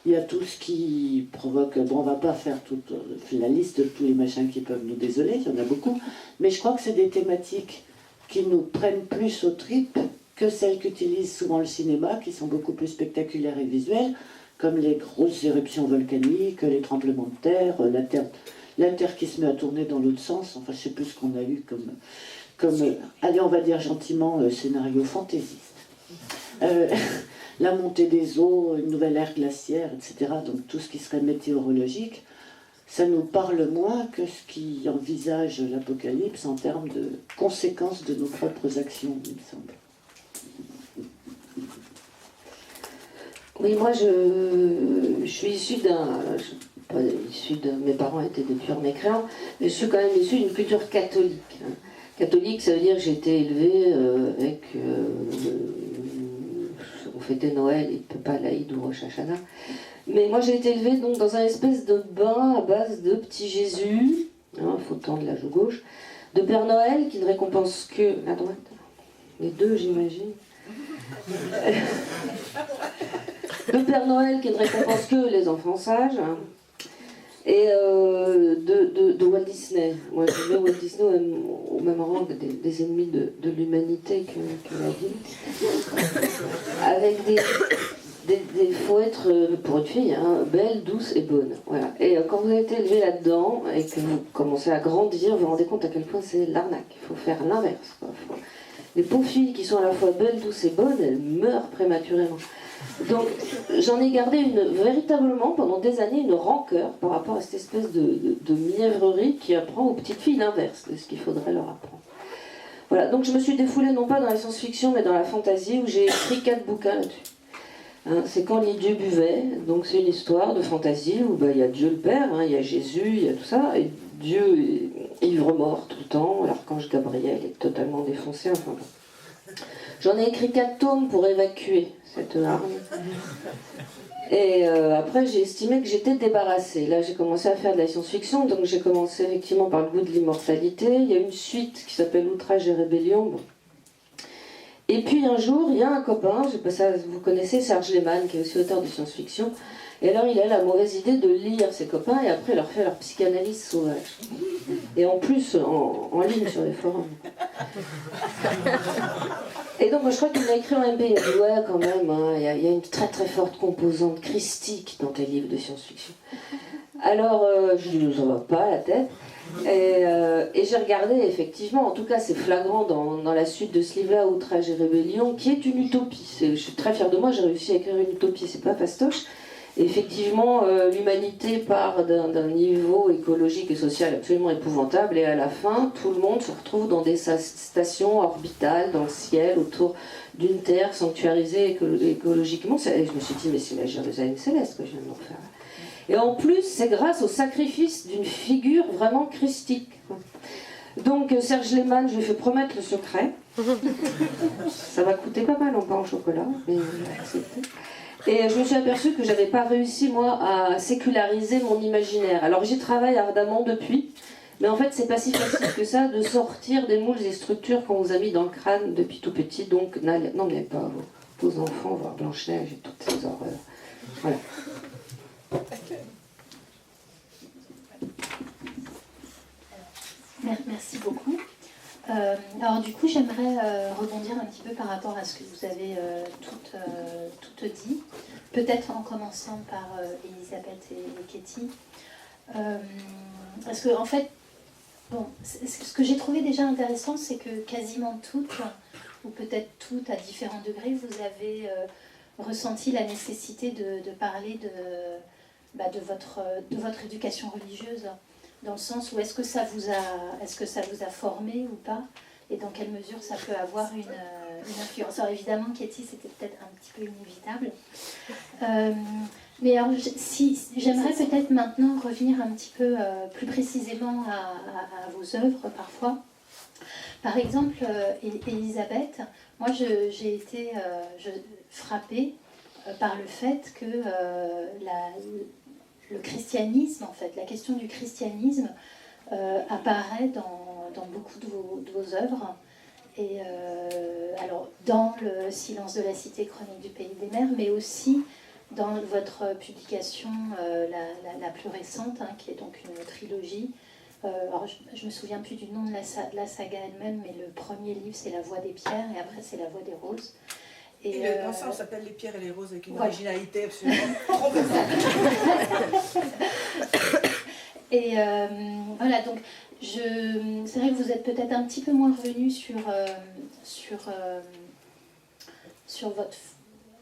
Il y a tout ce qui provoque... Bon, on ne va pas faire toute la liste de tous les machins qui peuvent nous désoler, il y en a beaucoup. Mais je crois que c'est des thématiques qui nous prennent plus aux tripes que celles qu'utilise souvent le cinéma, qui sont beaucoup plus spectaculaires et visuelles, comme les grosses éruptions volcaniques, les tremblements de terre, la terre qui se met à tourner dans l'autre sens. Enfin, je ne sais plus ce qu'on a eu comme allez, on va dire gentiment, scénario fantaisiste. La montée des eaux, une nouvelle ère glaciaire, etc. Donc tout ce qui serait météorologique, ça nous parle moins que ce qui envisage l'apocalypse en termes de conséquences de nos propres actions, il me semble. Oui, moi je suis issue mes parents étaient des purs mécréants, mais je suis quand même issue d'une culture catholique. Catholique, ça veut dire que j'ai été élevée avec... on fêtait Noël et pas l'Aïd ou Rosh Hashanah. Mais moi j'ai été élevée donc, dans un espèce de bain à base de petit Jésus, faut tendre la joue gauche, de Père Noël qui ne récompense que la droite. Les deux, j'imagine. Le Père Noël qui ne récompense que les enfants sages, et de Walt Disney. Moi, je mets Walt Disney au même rang des ennemis de l'humanité que la vie. Avec il faut être, pour une fille, belle, douce et bonne. Voilà. Et quand vous avez été élevé là-dedans et que vous commencez à grandir, vous vous rendez compte à quel point c'est l'arnaque. Il faut faire l'inverse. Les pauvres filles qui sont à la fois belles, douces et bonnes, elles meurent prématurément. Donc j'en ai gardé véritablement pendant des années une rancœur par rapport à cette espèce de mièvrerie qui apprend aux petites filles l'inverse de ce qu'il faudrait leur apprendre. Voilà, donc je me suis défoulée non pas dans la science-fiction mais dans la fantasy où j'ai écrit 4 bouquins là-dessus. C'est quand les dieux buvaient, donc c'est une histoire de fantasy où il y a Dieu le Père, il y a Jésus, il y a tout ça, et Dieu est ivre-mort tout le temps, l'archange Gabriel est totalement défoncé, enfin bon. J'en ai écrit 4 tomes pour évacuer cette arme. Et après, j'ai estimé que j'étais débarrassée. Là, j'ai commencé à faire de la science-fiction, donc j'ai commencé effectivement par le goût de l'immortalité. Il y a une suite qui s'appelle Outrage et Rébellion. Bon. Et puis un jour, il y a un copain, je sais pas ça, vous connaissez Serge Lehmann, qui est aussi auteur de science-fiction. Et alors, il a la mauvaise idée de lire ses copains et après leur faire leur psychanalyse sauvage. Et en plus, en ligne sur les forums. Et donc, moi, je crois qu'il l'a écrit en MP. Il a dit, ouais, quand même, il y a une très très forte composante christique dans tes livres de science-fiction. Alors, je lui dis, ça va pas la tête. Et j'ai regardé, effectivement, en tout cas, c'est flagrant dans la suite de ce livre-là, Outrage et Rébellion, qui est une utopie. Je suis très fière de moi, j'ai réussi à écrire une utopie, c'est pas fastoche. Effectivement, l'humanité part d'un niveau écologique et social absolument épouvantable, et à la fin, tout le monde se retrouve dans des stations orbitales, dans le ciel, autour d'une terre sanctuarisée écologiquement. Et je me suis dit, mais c'est la Jérusalem céleste que je viens de nous refaire. Et en plus, c'est grâce au sacrifice d'une figure vraiment christique. Donc, Serge Lehmann, je lui ai fait promettre le secret. Ça va coûter pas mal en pain au chocolat, mais j'ai accepté. Et je me suis aperçue que j'avais pas réussi, moi, à séculariser mon imaginaire. Alors j'y travaille ardemment depuis, mais en fait, c'est pas si facile que ça de sortir des moules et structures qu'on vous a mis dans le crâne depuis tout petit. Donc, n'emmenez pas vos enfants voir Blanche-Neige et toutes ces horreurs. Voilà. Merci beaucoup. Alors du coup, j'aimerais rebondir un petit peu par rapport à ce que vous avez toutes dit. Peut-être en commençant par Elisabeth et Katie. Parce que en fait, bon, ce que j'ai trouvé déjà intéressant, c'est que quasiment toutes, ou peut-être toutes à différents degrés, vous avez ressenti la nécessité de parler de votre éducation religieuse. Dans le sens où est-ce que ça vous a formé ou pas, et dans quelle mesure ça peut avoir une influence. Alors évidemment, Katie, c'était peut-être un petit peu inévitable. Mais alors, j'aimerais peut-être maintenant revenir un petit peu plus précisément à vos œuvres parfois. Par exemple, Elisabeth, moi j'ai été frappée par le fait que le christianisme, en fait, la question du christianisme apparaît dans beaucoup de vos œuvres. Et alors, dans le Silence de la cité, chronique du pays des mers, mais aussi dans votre publication la plus récente, hein, qui est donc une trilogie. Alors, je ne me souviens plus du nom de la saga elle-même, mais le premier livre, c'est La Voix des pierres, et après, c'est La Voix des roses. Et l'ensemble s'appelle Les pierres et les roses, avec une voilà. originalité absolument transversale. Et voilà, donc c'est vrai que vous êtes peut-être un petit peu moins revenu sur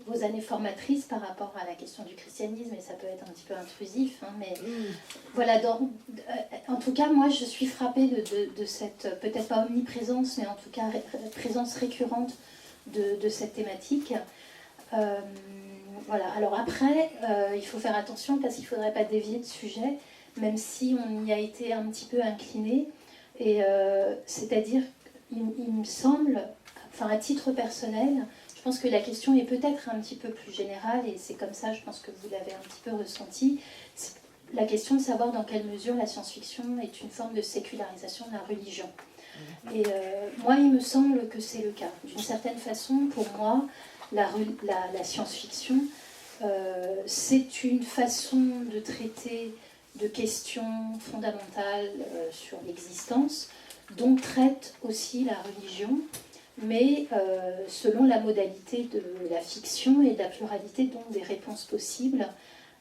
vos années formatrices par rapport à la question du christianisme, et ça peut être un petit peu intrusif, hein, mais voilà, en tout cas, moi je suis frappée de cette, peut-être pas omniprésence, mais en tout cas présence récurrente de cette thématique. Voilà, alors après, il faut faire attention parce qu'il ne faudrait pas dévier de sujet, même si on y a été un petit peu incliné, et c'est-à-dire, il me semble, enfin à titre personnel, je pense que la question est peut-être un petit peu plus générale, et c'est comme ça, je pense que vous l'avez un petit peu ressenti, c'est la question de savoir dans quelle mesure la science-fiction est une forme de sécularisation de la religion. Et moi, il me semble que c'est le cas. D'une certaine façon, pour moi, la science-fiction, c'est une façon de traiter de questions fondamentales sur l'existence, dont traite aussi la religion, mais selon la modalité de la fiction et de la pluralité donc des réponses possibles,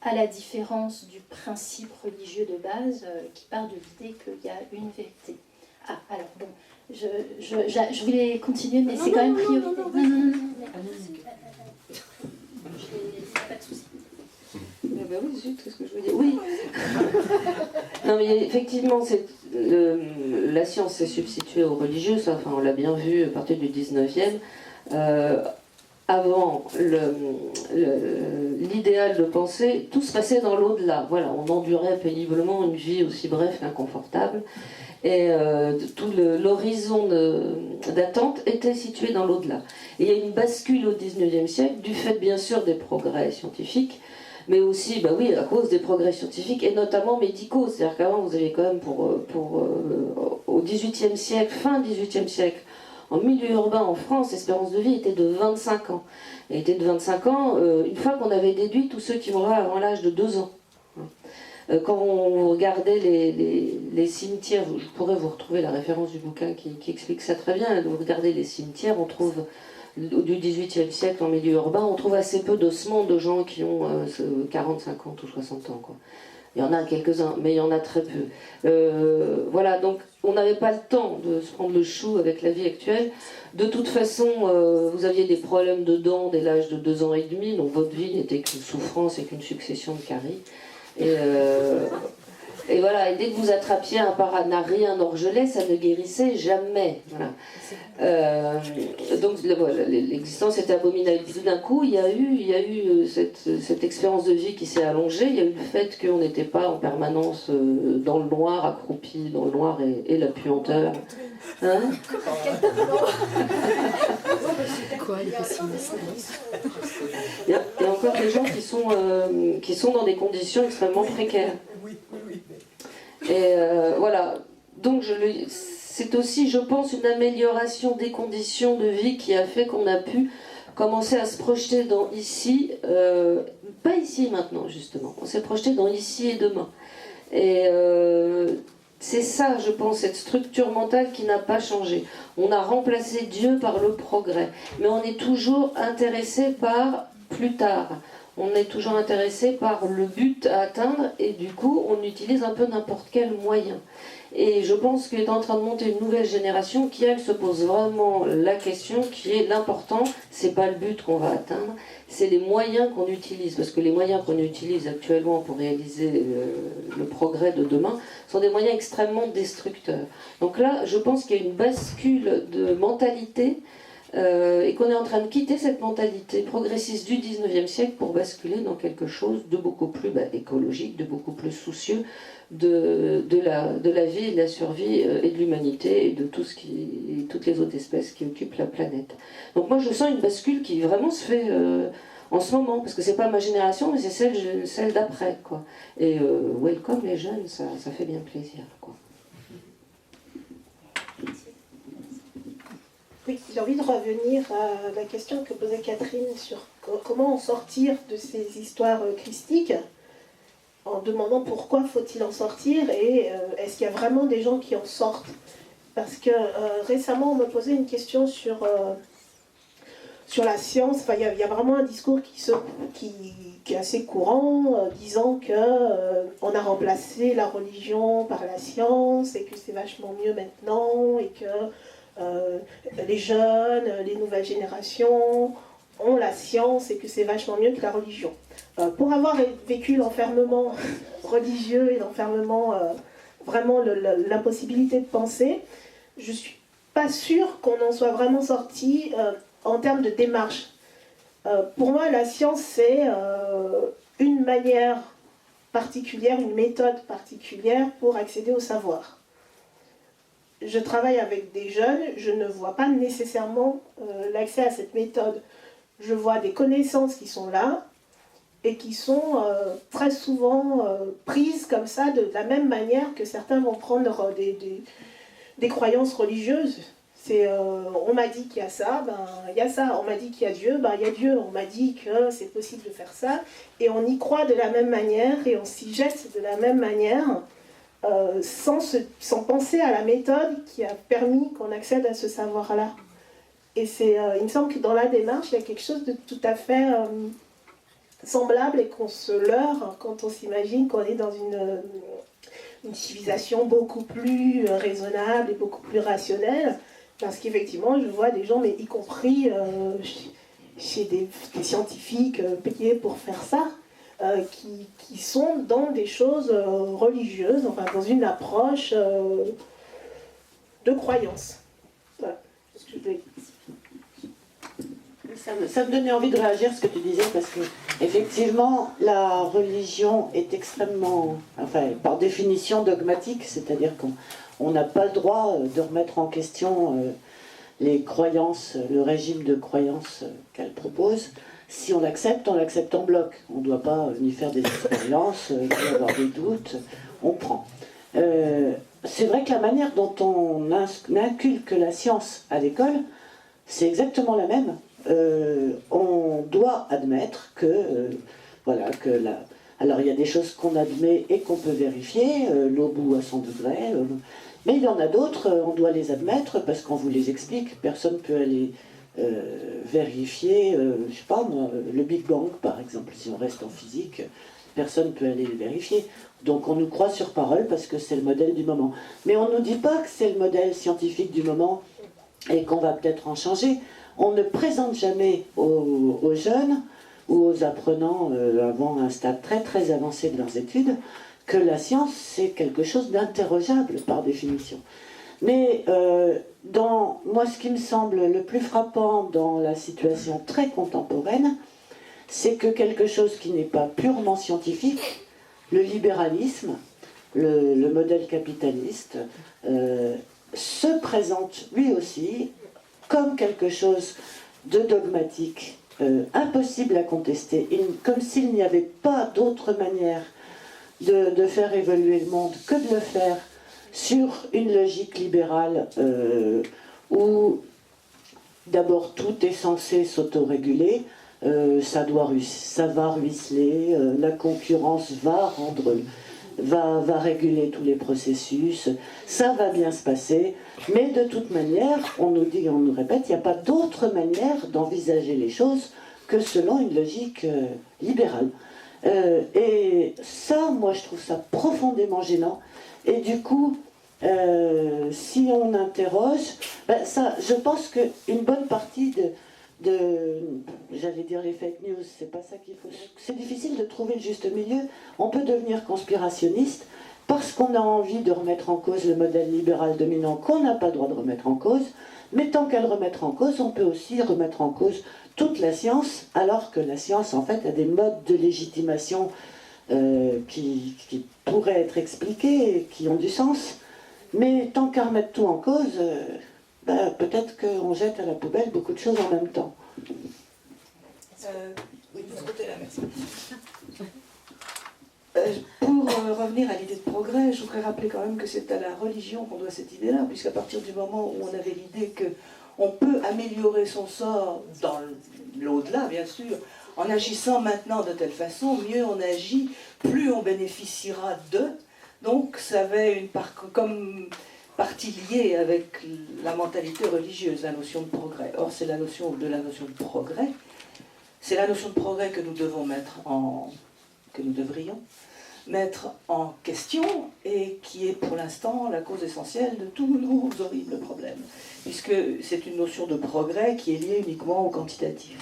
à la différence du principe religieux de base qui part de l'idée qu'il y a une vérité. Ah, alors bon, je voulais continuer, mais c'est quand même prioritaire. Non. Pas de souci. Ben oui, zut, qu'est-ce que je veux dire ? Oui. Non, mais effectivement, la science s'est substituée aux religieux, ça, enfin, on l'a bien vu à partir du 19e. Avant l'idéal de pensée, tout se passait dans l'au-delà. Voilà, on endurait péniblement une vie aussi brève qu'inconfortable. Et tout l'horizon d'attente était situé dans l'au-delà. Et il y a une bascule au 19e siècle, du fait bien sûr des progrès scientifiques, mais aussi, bah oui, à cause des progrès scientifiques, et notamment médicaux. C'est-à-dire qu'avant, vous avez quand même, au 18e siècle, fin 18e siècle, en milieu urbain en France, l'espérance de vie était de 25 ans. Et était de 25 ans, une fois qu'on avait déduit tous ceux qui mouraient avant l'âge de 2 ans. Quand on regardait les cimetières, je pourrais vous retrouver la référence du bouquin qui explique ça très bien, vous regardez les cimetières, on trouve, du 18e siècle en milieu urbain, on trouve assez peu d'ossements de gens qui ont 40, 50 ou 60 ans, quoi. Il y en a quelques-uns, mais il y en a très peu. Voilà, donc on n'avait pas le temps de se prendre le chou avec la vie actuelle. De toute façon, vous aviez des problèmes de dents dès l'âge de 2 ans et demi, donc votre vie n'était qu'une souffrance et qu'une succession de caries. Et voilà, et dès que vous attrapiez un paranari, un orgelet, ça ne guérissait jamais. Voilà. Donc voilà, l'existence était abominable. Et puis tout d'un coup, il y a eu cette expérience de vie qui s'est allongée. Il y a eu le fait qu'on n'était pas en permanence dans le noir, accroupi dans le noir et la puanteur. Hein? Il y a encore des gens qui sont dans des conditions extrêmement précaires. Et voilà, donc c'est aussi, je pense, une amélioration des conditions de vie qui a fait qu'on a pu commencer à se projeter dans ici, pas ici et maintenant justement, on s'est projeté dans ici et demain. Et c'est ça, je pense, cette structure mentale qui n'a pas changé. On a remplacé Dieu par le progrès, mais on est toujours intéressé par plus tard. On est toujours intéressé par le but à atteindre et du coup on utilise un peu n'importe quel moyen. Et je pense qu'il est en train de monter une nouvelle génération qui, elle, se pose vraiment la question qui est l'important, c'est pas le but qu'on va atteindre, c'est les moyens qu'on utilise. Parce que les moyens qu'on utilise actuellement pour réaliser le progrès de demain sont des moyens extrêmement destructeurs. Donc là, je pense qu'il y a une bascule de mentalité et qu'on est en train de quitter cette mentalité progressiste du 19e siècle pour basculer dans quelque chose de beaucoup plus écologique, de beaucoup plus soucieux de la vie, et de la survie et de l'humanité et de toutes les autres espèces qui occupent la planète. Donc moi je sens une bascule qui vraiment se fait en ce moment, parce que c'est pas ma génération, mais c'est celle d'après, quoi. Et welcome les jeunes, ça fait bien plaisir, quoi. Oui, j'ai envie de revenir à la question que posait Catherine sur comment en sortir de ces histoires christiques, en demandant pourquoi faut-il en sortir et est-ce qu'il y a vraiment des gens qui en sortent. Parce que récemment, on me posait une question sur la science. Enfin, il y a vraiment un discours qui est assez courant, disant qu'on a remplacé la religion par la science et que c'est vachement mieux maintenant et que les jeunes, les nouvelles générations ont la science et que c'est vachement mieux que la religion. Pour avoir vécu l'enfermement religieux et l'enfermement, vraiment l'impossibilité de penser, je ne suis pas sûre qu'on en soit vraiment sorti en termes de démarche. Pour moi, la science, c'est une manière particulière, une méthode particulière pour accéder au savoir. Je travaille avec des jeunes, je ne vois pas nécessairement l'accès à cette méthode. Je vois des connaissances qui sont là et qui sont très souvent prises comme ça, de la même manière que certains vont prendre des croyances religieuses. On m'a dit qu'il y a ça, ben il y a ça. On m'a dit qu'il y a Dieu, ben il y a Dieu. On m'a dit que c'est possible de faire ça. Et on y croit de la même manière et on s'y jette de la même manière. Sans penser à la méthode qui a permis qu'on accède à ce savoir-là. Et il me semble que dans la démarche, il y a quelque chose de tout à fait semblable et qu'on se leurre quand on s'imagine qu'on est dans une civilisation beaucoup plus raisonnable et beaucoup plus rationnelle. Parce qu'effectivement, je vois des gens, mais y compris chez des scientifiques payés pour faire ça, qui sont dans des choses religieuses, enfin dans une approche de croyance. Voilà, c'est ce que je voulais dire. Ça me donnait envie de réagir à ce que tu disais, parce que effectivement, la religion est extrêmement, enfin, par définition dogmatique, c'est-à-dire qu'on n'a pas le droit de remettre en question les croyances, le régime de croyances qu'elle propose. Si on l'accepte en bloc. On ne doit pas ni faire des expériences, ni avoir des doutes, on prend. C'est vrai que la manière dont on inculque la science à l'école, c'est exactement la même. On doit admettre que, alors il y a des choses qu'on admet et qu'on peut vérifier, l'eau bout à 100 degrés, mais il y en a d'autres, on doit les admettre parce qu'on vous les explique, personne ne peut aller vérifier, je sais pas moi, le Big Bang par exemple, si on reste en physique, personne ne peut aller le vérifier. Donc on nous croit sur parole parce que c'est le modèle du moment. Mais on ne nous dit pas que c'est le modèle scientifique du moment et qu'on va peut-être en changer. On ne présente jamais aux jeunes ou aux apprenants avant un stade très très avancé de leurs études que la science c'est quelque chose d'interrogeable par définition. Mais moi ce qui me semble le plus frappant dans la situation très contemporaine, c'est que quelque chose qui n'est pas purement scientifique, le libéralisme, le modèle capitaliste, se présente lui aussi comme quelque chose de dogmatique, impossible à contester, comme s'il n'y avait pas d'autre manière de faire évoluer le monde que de le faire sur une logique libérale où d'abord tout est censé s'autoréguler, ça va ruisseler, la concurrence va réguler tous les processus, ça va bien se passer, mais de toute manière, on nous dit, on nous répète, il n'y a pas d'autre manière d'envisager les choses que selon une logique libérale. Et ça, moi, je trouve ça profondément gênant. Et du coup, si on interroge, je pense qu'une bonne partie j'allais dire les fake news, c'est pas ça qu'il faut. C'est difficile de trouver le juste milieu. On peut devenir conspirationniste parce qu'on a envie de remettre en cause le modèle libéral dominant qu'on n'a pas le droit de remettre en cause, Mais tant qu'à le remettre en cause, on peut aussi remettre en cause toute la science, alors que la science, en fait, a des modes de légitimation qui pourraient être expliqués, et qui ont du sens. Mais tant qu'à remettre tout en cause, peut-être qu'on jette à la poubelle beaucoup de choses en même temps. Oui, de ce côté-là, merci. Pour revenir à l'idée de progrès, je voudrais rappeler quand même que c'est à la religion qu'on doit cette idée-là, puisqu'à partir du moment où on avait l'idée qu'on peut améliorer son sort dans l'au-delà, bien sûr, en agissant maintenant de telle façon, mieux on agit, plus on bénéficiera de. Donc ça avait comme partie liée avec la mentalité religieuse, la notion de progrès. Or, c'est la notion de progrès. C'est la notion de progrès que nous devons que nous devrions mettre en question et qui est pour l'instant la cause essentielle de tous nos horribles problèmes, puisque c'est une notion de progrès qui est liée uniquement au quantitatif.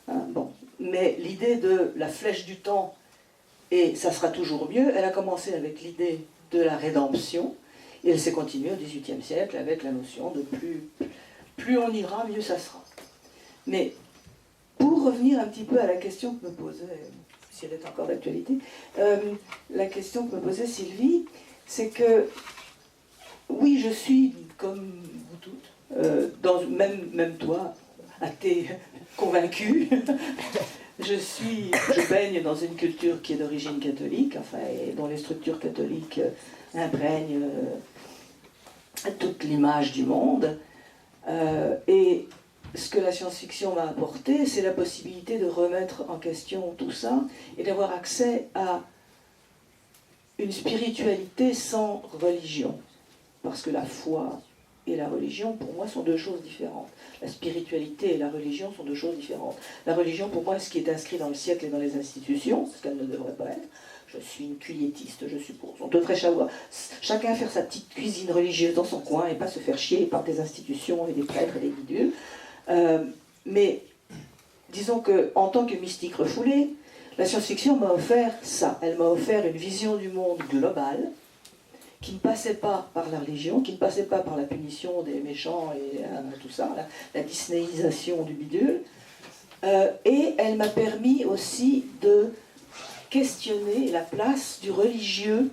Bon. Mais l'idée de la flèche du temps, et ça sera toujours mieux, elle a commencé avec l'idée de la rédemption, et elle s'est continuée au XVIIIe siècle avec la notion de plus on ira, mieux ça sera. Mais pour revenir un petit peu à la question que me posait, si elle est encore d'actualité, la question que me posait Sylvie, c'est que, oui, je suis, comme vous toutes, même toi, athée convaincu, je baigne dans une culture qui est d'origine catholique, enfin, et dont les structures catholiques imprègnent toute l'image du monde, et ce que la science-fiction m'a apporté, c'est la possibilité de remettre en question tout ça et d'avoir accès à une spiritualité sans religion. Parce que la foi et la religion, pour moi, sont deux choses différentes. La spiritualité et la religion sont deux choses différentes. La religion, pour moi, est ce qui est inscrit dans le siècle et dans les institutions, ce qu'elle ne devrait pas être. Je suis une cueillettiste, je suppose. On devrait chacun faire sa petite cuisine religieuse dans son coin et pas se faire chier par des institutions et des prêtres et des bidules. Mais disons qu'en tant que mystique refoulé, la science-fiction m'a offert ça. Elle m'a offert une vision du monde globale qui ne passait pas par la religion, qui ne passait pas par la punition des méchants et tout ça, la disneyisation du bidule. Et elle m'a permis aussi de questionner la place du religieux,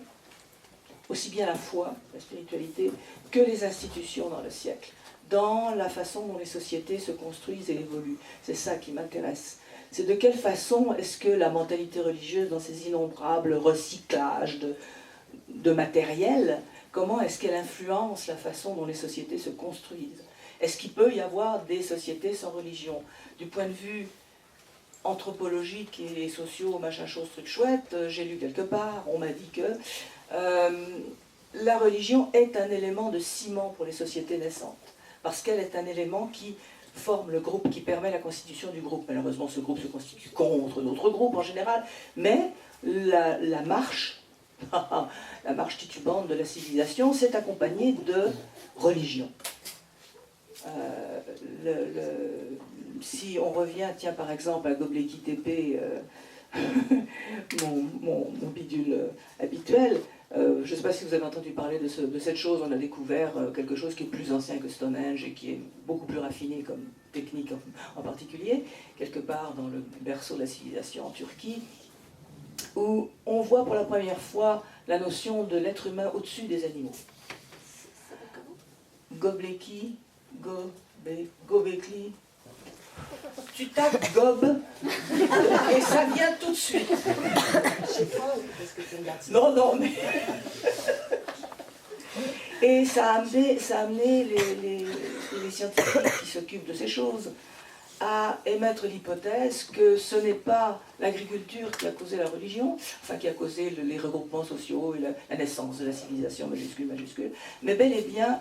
aussi bien la foi, la spiritualité, que les institutions dans le siècle, dans la façon dont les sociétés se construisent et évoluent. C'est ça qui m'intéresse. C'est de quelle façon est-ce que la mentalité religieuse, dans ces innombrables recyclages de matériel, comment est-ce qu'elle influence la façon dont les sociétés se construisent? Est-ce qu'il peut y avoir des sociétés sans religion? Du point de vue anthropologique et sociaux, machin chose, truc chouette, j'ai lu quelque part, on m'a dit que la religion est un élément de ciment pour les sociétés naissantes. Parce qu'elle est un élément qui forme le groupe, qui permet la constitution du groupe. Malheureusement, ce groupe se constitue contre d'autres groupes en général, mais la marche titubante de la civilisation s'est accompagnée de religion. Si on revient, tiens, par exemple, à Göbekli Tepe, mon bidule habituel, je ne sais pas si vous avez entendu parler de cette chose. On a découvert quelque chose qui est plus ancien que Stonehenge et qui est beaucoup plus raffiné comme technique en particulier, quelque part dans le berceau de la civilisation en Turquie, où on voit pour la première fois la notion de l'être humain au-dessus des animaux. Göbekli, tu tapes Gob et ça vient tout de suite. Je sais pas, parce que tu regardes ça. Non, mais... Et ça a amené les scientifiques qui s'occupent de ces choses à émettre l'hypothèse que ce n'est pas l'agriculture qui a causé la religion, enfin qui a causé les regroupements sociaux et la naissance de la civilisation majuscule, mais bel et bien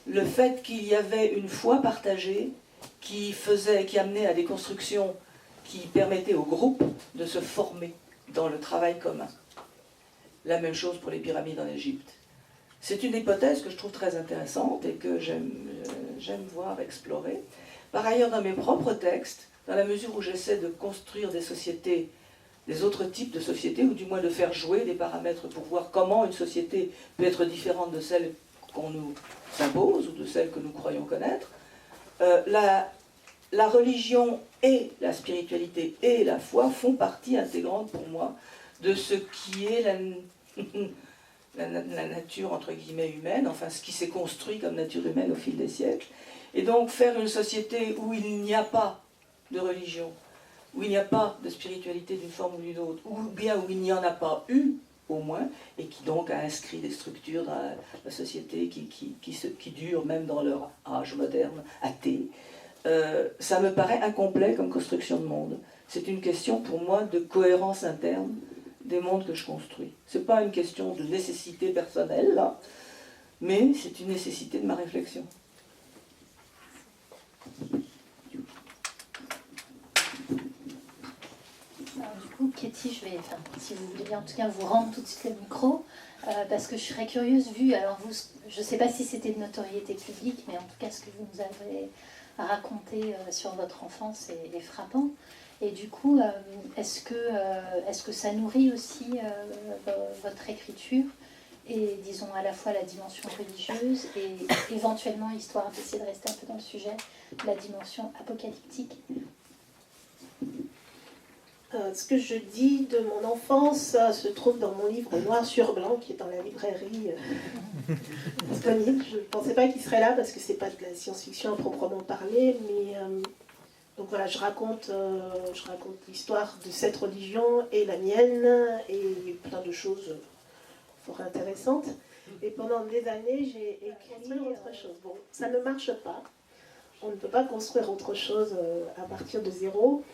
le fait qu'il y avait une foi partagée qui amenait à des constructions qui permettaient au groupe de se former dans le travail commun. La même chose pour les pyramides en Égypte. C'est une hypothèse que je trouve très intéressante et que j'aime voir explorer. Par ailleurs, dans mes propres textes, dans la mesure où j'essaie de construire des sociétés, des autres types de sociétés, ou du moins de faire jouer des paramètres pour voir comment une société peut être différente de celle qu'on nous impose ou de celle que nous croyons connaître. La religion et la spiritualité et la foi font partie intégrante pour moi de ce qui est la nature entre guillemets humaine, enfin ce qui s'est construit comme nature humaine au fil des siècles. Et donc faire une société où il n'y a pas de religion, où il n'y a pas de spiritualité d'une forme ou d'une autre, ou bien où il n'y en a pas eu au moins, et qui donc a inscrit des structures dans la société qui durent même dans leur âge moderne, athée, ça me paraît incomplet comme construction de monde. C'est une question pour moi de cohérence interne des mondes que je construis. Ce n'est pas une question de nécessité personnelle, là, mais c'est une nécessité de ma réflexion. Alors, du coup, Katie, je vais, si vous voulez bien en tout cas vous rendre tout de suite le micro, parce que je serais curieuse, alors vous, je ne sais pas si c'était de notoriété publique, mais en tout cas ce que vous nous avez raconté sur votre enfance est frappant. Et du coup, est-ce que ça nourrit aussi votre écriture et disons à la fois la dimension religieuse et éventuellement, histoire d'essayer de rester un peu dans le sujet, la dimension apocalyptique? Ce que je dis de mon enfance se trouve dans mon livre Noir sur Blanc qui est dans la librairie disponible. Je ne pensais pas qu'il serait là parce que c'est pas de la science-fiction à proprement parler, mais donc voilà, je raconte l'histoire de cette religion et la mienne et plein de choses fort intéressantes. Et pendant des années, j'ai écrit autre chose. Bon, ça ne marche pas. On ne peut pas construire autre chose à partir de zéro,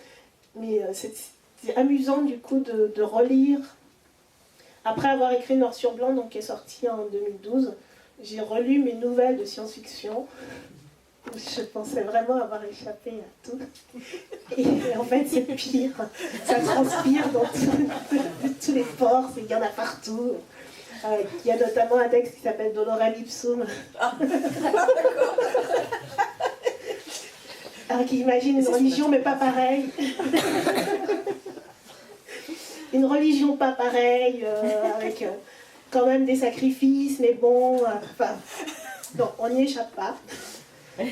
mais c'est amusant du coup de relire. Après avoir écrit Noir sur Blanc, donc, qui est sorti en 2012, j'ai relu mes nouvelles de science-fiction. Je pensais vraiment avoir échappé à tout. Et en fait, c'est pire. Ça transpire dans tous les pores, il y en a partout. Il y a notamment un texte qui s'appelle Dolorem Ipsum. Alors qui imagine une religion, mais pas pareille. Une religion pas pareille, avec quand même des sacrifices, mais bon, non, on n'y échappe pas.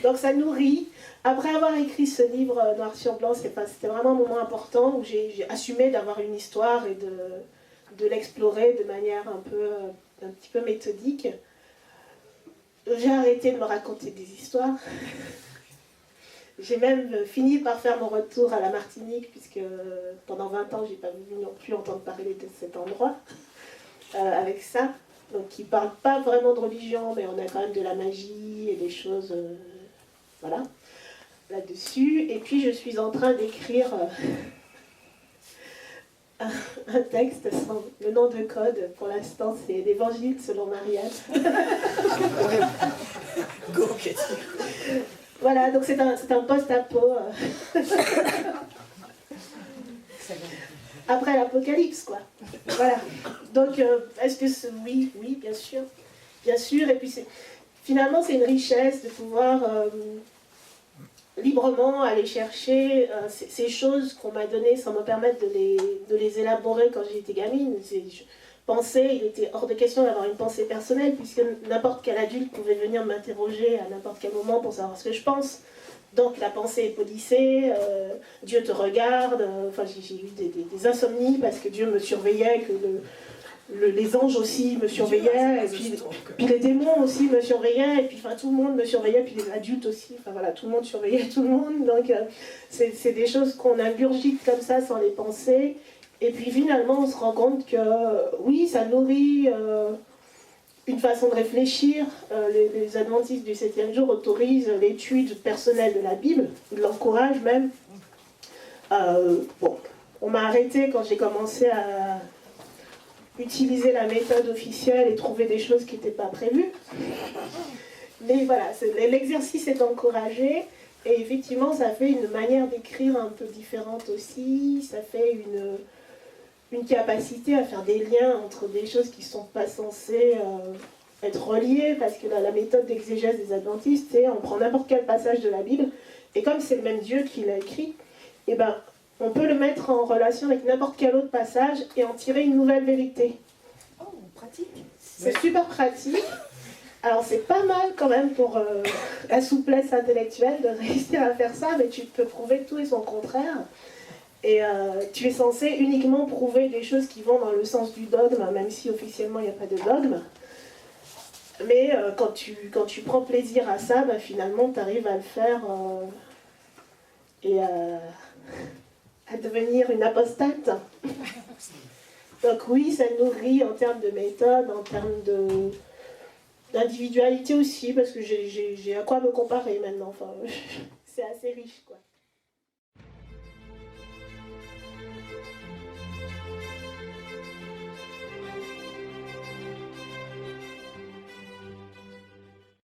Donc ça nourrit. Après avoir écrit ce livre Noir sur Blanc, c'était vraiment un moment important où j'ai assumé d'avoir une histoire et de l'explorer de manière un petit peu méthodique. J'ai arrêté de me raconter des histoires. J'ai même fini par faire mon retour à la Martinique, puisque pendant 20 ans, je n'ai pas voulu non plus entendre parler de cet endroit, avec ça. Donc, qui ne parle pas vraiment de religion, mais on a quand même de la magie et des choses, voilà, là-dessus. Et puis, je suis en train d'écrire un texte sans le nom de code. Pour l'instant, c'est l'Évangile selon Marianne. Go, Katie. Voilà, donc c'est un post-apo. Après l'apocalypse, quoi. Voilà. Donc, est-ce que oui, bien sûr. Bien sûr. Et puis, finalement, c'est une richesse de pouvoir librement aller chercher ces choses qu'on m'a données sans me permettre de les élaborer quand j'étais gamine. Il était hors de question d'avoir une pensée personnelle, puisque n'importe quel adulte pouvait venir m'interroger à n'importe quel moment pour savoir ce que je pense. Donc la pensée est policée, Dieu te regarde, j'ai eu des insomnies parce que Dieu me surveillait, que les anges aussi me surveillaient, et puis les démons aussi me surveillaient, et puis tout le monde me surveillait, puis les adultes aussi, tout le monde surveillait tout le monde. Donc c'est des choses qu'on ingurgite comme ça sans les penser. Et puis finalement, on se rend compte que oui, ça nourrit une façon de réfléchir. Les adventistes du 7e jour autorisent l'étude personnelle de la Bible, ils l'encouragent même. On m'a arrêté quand j'ai commencé à utiliser la méthode officielle et trouver des choses qui n'étaient pas prévues. Mais voilà, l'exercice est encouragé. Et effectivement, ça fait une manière d'écrire un peu différente aussi. Ça fait une capacité à faire des liens entre des choses qui ne sont pas censées être reliées, parce que la méthode d'exégèse des adventistes, c'est on prend n'importe quel passage de la Bible, et comme c'est le même Dieu qui l'a écrit, on peut le mettre en relation avec n'importe quel autre passage et en tirer une nouvelle vérité. Oh, pratique. C'est super pratique. Alors c'est pas mal quand même pour la souplesse intellectuelle de réussir à faire ça, mais tu peux prouver tout et son contraire. Et tu es censé uniquement prouver des choses qui vont dans le sens du dogme, même si officiellement il n'y a pas de dogme. Mais quand tu prends plaisir à ça, bah, finalement tu arrives à le faire et à devenir une apostate. Donc oui, ça nourrit en termes de méthode, en termes d'individualité aussi, parce que j'ai à quoi me comparer maintenant. Enfin, c'est assez riche, quoi.